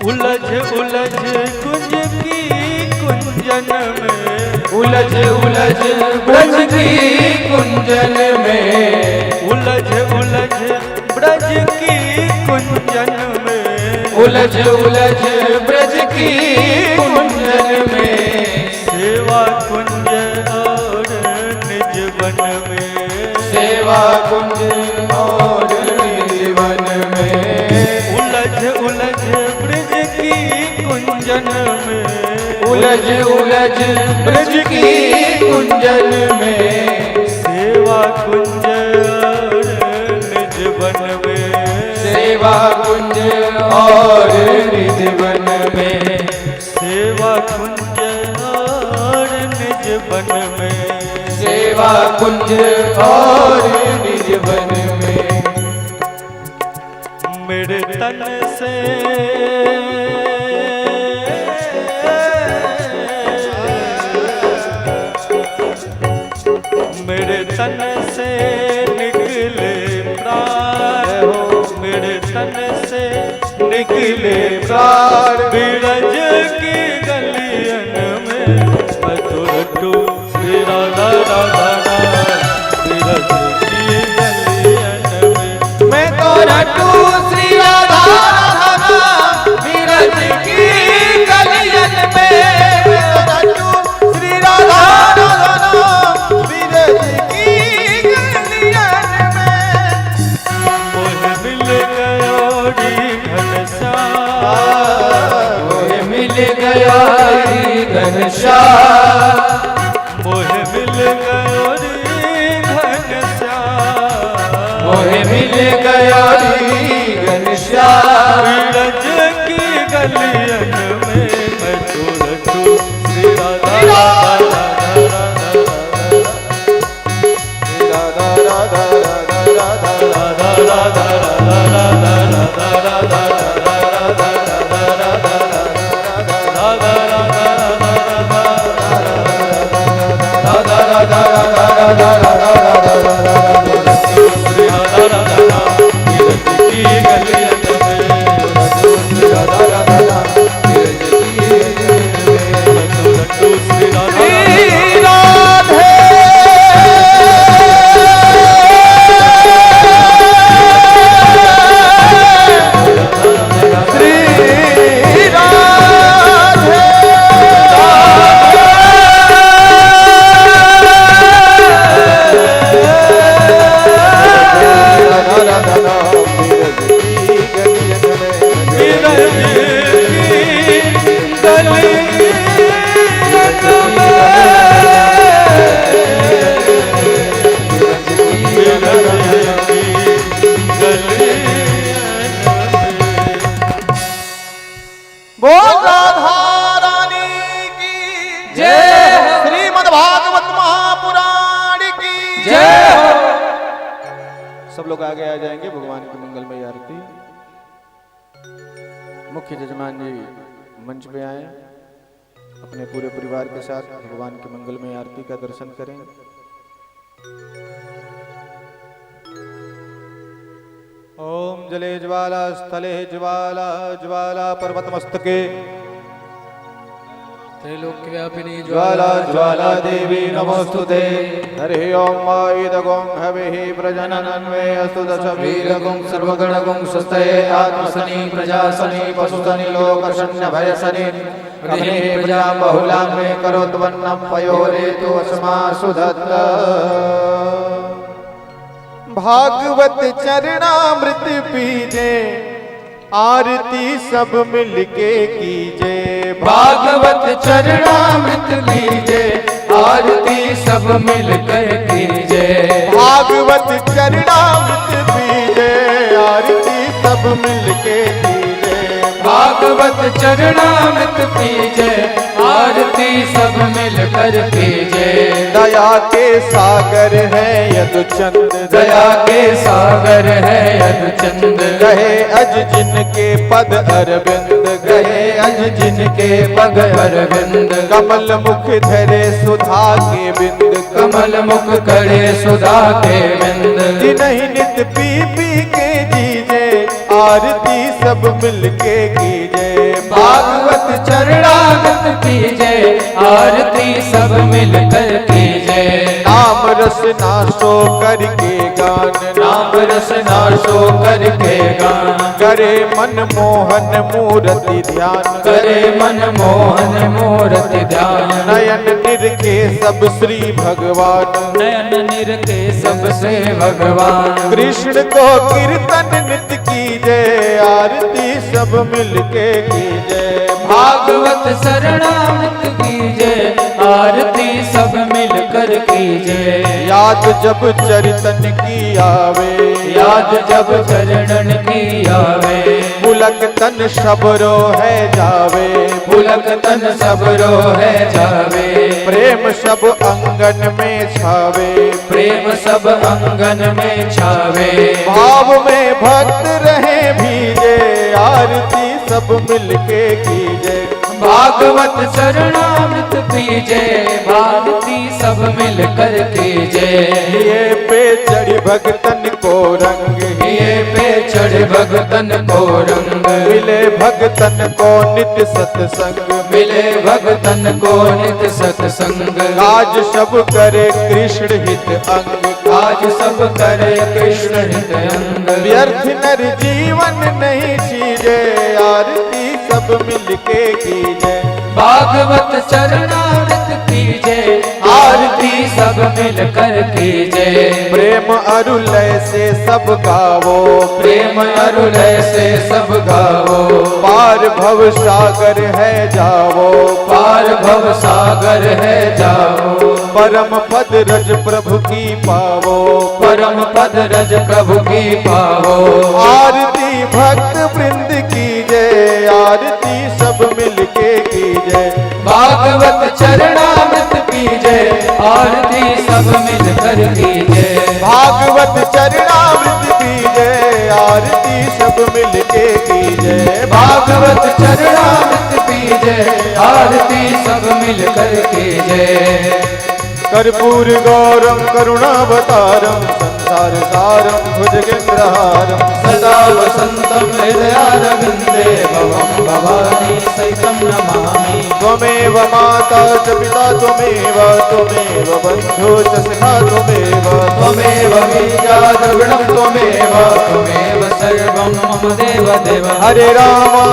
उलझ उलझ ब्रज की कुंजन में, उलझ उलझ ब्रज की कुंजन में, उलझ उलझ ब्रज की कुंजन में, सेवा कुंज और निज वन में, सेवा कुंज और निज वन में, उलझ उलझ ब्रज की कुंजन में, उलझ उलझ ब्रज की कुंजन में, सेवा कुंज और निज वन में, सेवा कुंज और निज वन में, सेवा कुंज और निज वन में, सेवा कुंज और निज वन में, मेरे तन से मेरे तन से निकले प्राण हो, मेरे तन से निकले प्राण, बिरज की गलियन में मधुर श्री राधा राधा बिरज की गलियन में, मैं तो रटू श्री राधा राधा बिरज की गलियन में, मैं तो रटू श्री राधा राधा बिरज की गलियन में, मोह मिल गयोरी घनश्याम, मोह मिल गया रे घनश्याम, मोह मिल गयोरी घनश्याम, मोह मिल गया रे घनश्याम, बिरज की गलियन में मैं तो श्री राधा राधा राधा राधा राधा राधा राधा राधा राधा राधा राधा सब लोग आगे आ जाएंगे। भगवान की मंगलमय आरती। मुख्य जजमान जी मंच पे आए, अपने पूरे परिवार के साथ भगवान की मंगलमय आरती का दर्शन करें। ओम जले ज्वाला स्थले ज्वाला ज्वाला पर्वतमस्तके त्रैलोक्यव्यापिनी ज्वाला ज्वाला देवी नमोस्तुते। हरि ओम इदगुं हविः प्रजननन्वे अस्तु दशवीरगुं सर्वगणगुं स्वस्तये आत्मसनि प्रजासनि पशुसनि लोकशन्य भयसनि गृहे प्रजा बहुलां मे करोत्वन्नं पयोरेतु अस्मासु दत्त। भागवत चरणामृत पीजे, आरती सब मिलके कीजे। भागवत चरणामृत लीजे, आरती सब मिलकर कीजे। भागवत चरणामृत पीजे, आरती सब मिलके कीजे। भागवत चरणामृत पीजे, आरती सब मिलकर कीजे। दया के सागर है यदुचंद, दया के सागर है यदुचंद। गहे अज जिनके पद अरविंद, गए अज जिनके पग अरविंद। कमल मुख धरे सुधा के बिंद, कमल मुख करे सुधा के बिंद। जिन्हीं नित पी पी के जीजे, आरती सब मिलके कीजे। भागवत चरणामृत पीजे, आरती सब मिलकर कीजे। नाम रस नाशो करके गान, नाम रस नाशो करके गान। करे मन मोहन मूर्ति ध्यान, करे मन मोहन मूर्ति ध्यान। नयन निरखे सब श्री भगवान, नयन निरखे सबसे भगवान। कृष्ण को कीर्तन नित कीजे, आरती सब मिलके कीजे। भागवत शरणामृत कीजे, आरती सब मिलकर कीजे। याद जब चरितन की आवे, याद जब चरणन की आवे। पुलक तन सबरो है जावे, पुलक तन सबरो है जावे। प्रेम सब अंगन में छावे, प्रेम सब अंगन में छावे। भाव में भक्त रहे भीजे, आरती सब मिलके कीजे। भागवत चरणामृत पीजे, आरती सब मिलकर कीजे। ये पे चढ़ी भगतन को रंग, ये पे चढ़ भगतन को रंग। मिले भगतन को नित सत्संग, मिले भगतन को नित सत्संग। काज सब करे कृष्ण हित अंग, आज सब करे कृष्ण हित अंग। व्यर्थ नर जीवन नहीं छीजे, आरती सब मिलके कीजे। भागवत चरणामृत पीजे, आरती सब मिलकर कीजे। प्रेम अरुलय से सब गावो, प्रेम अरुलय से सब गावो। पार भव सागर है जावो, पार भव सागर है जाओ। परम पद रज प्रभु की पावो, परम पद रज प्रभु की पावो। आरती भक्त वृंद कीजे, आरती सब मिलके कीजे। भागवत चरणामृत पीजे, आरती सब मिलकर कीजे। भागवत चरणामृत पीजे, आरती सब मिलके कीजे। भागवत चरणामृत पीजे, आरती सब मिलकर कीजे। कर्पूर गौरम करुणावतारम, संसार सारम भुजगेन्द्रहारम। सदा वसंतं हृदयारविन्दे भवं भवानी सहितं नमामि। त्वमेव माता च पिता त्वमेव, त्वमेव बन्धु च सखा त्वमेव। त्वमेव विद्या द्रविणं त्वमेव, त्वमेव सर्वं मम देव देव। हरे रामा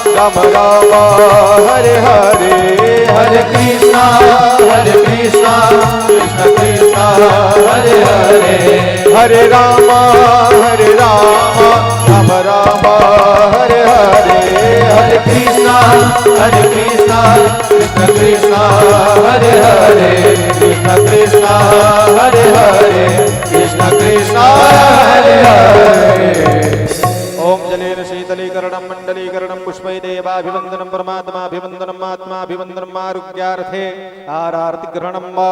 राम रामा हरे हरे। हरे कृष्णा कृष्ण कृष्ण हरे हरे। हरे राम राम राम हरे हरे। हरे कृष्णा कृष्ण कृष्ण हरे हरे। कृष्ण कृष्ण हरे हरे, कृष्ण कृष्ण हरे हरे। ओम जलेन शीतलीकरणं मंडलीकरणं पुष्पैदेवाभिवन्दनं परमात्माभिवन्दनम् आत्माभिवन्दनम् आरोग्यार्थे आरार्तिग्रहणं वा।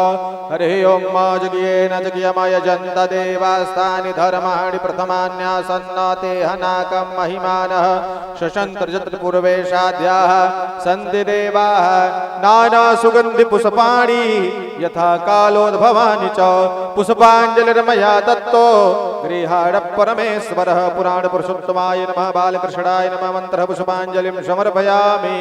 हरे ओम मा जगयेन जगयमयजन्त देवास्तानि धर्माणि प्रथमान्यासन्नाते हनाकं महिमानः शशन्त्रजत्रपूर्वेशाद्याः सन्ति देवाः नानासुगन्धिपुष्पाणि यथा कालोद्भवानि च। पुष्पाञ्जलिर्मया दत्तो गृहाणपरमेश्वरः। पुराणपुरुषोत्तमाय नमः, बालकृष्णाय नमः। मन्त्रः पुष्पाञ्जलिं समर्पयामि।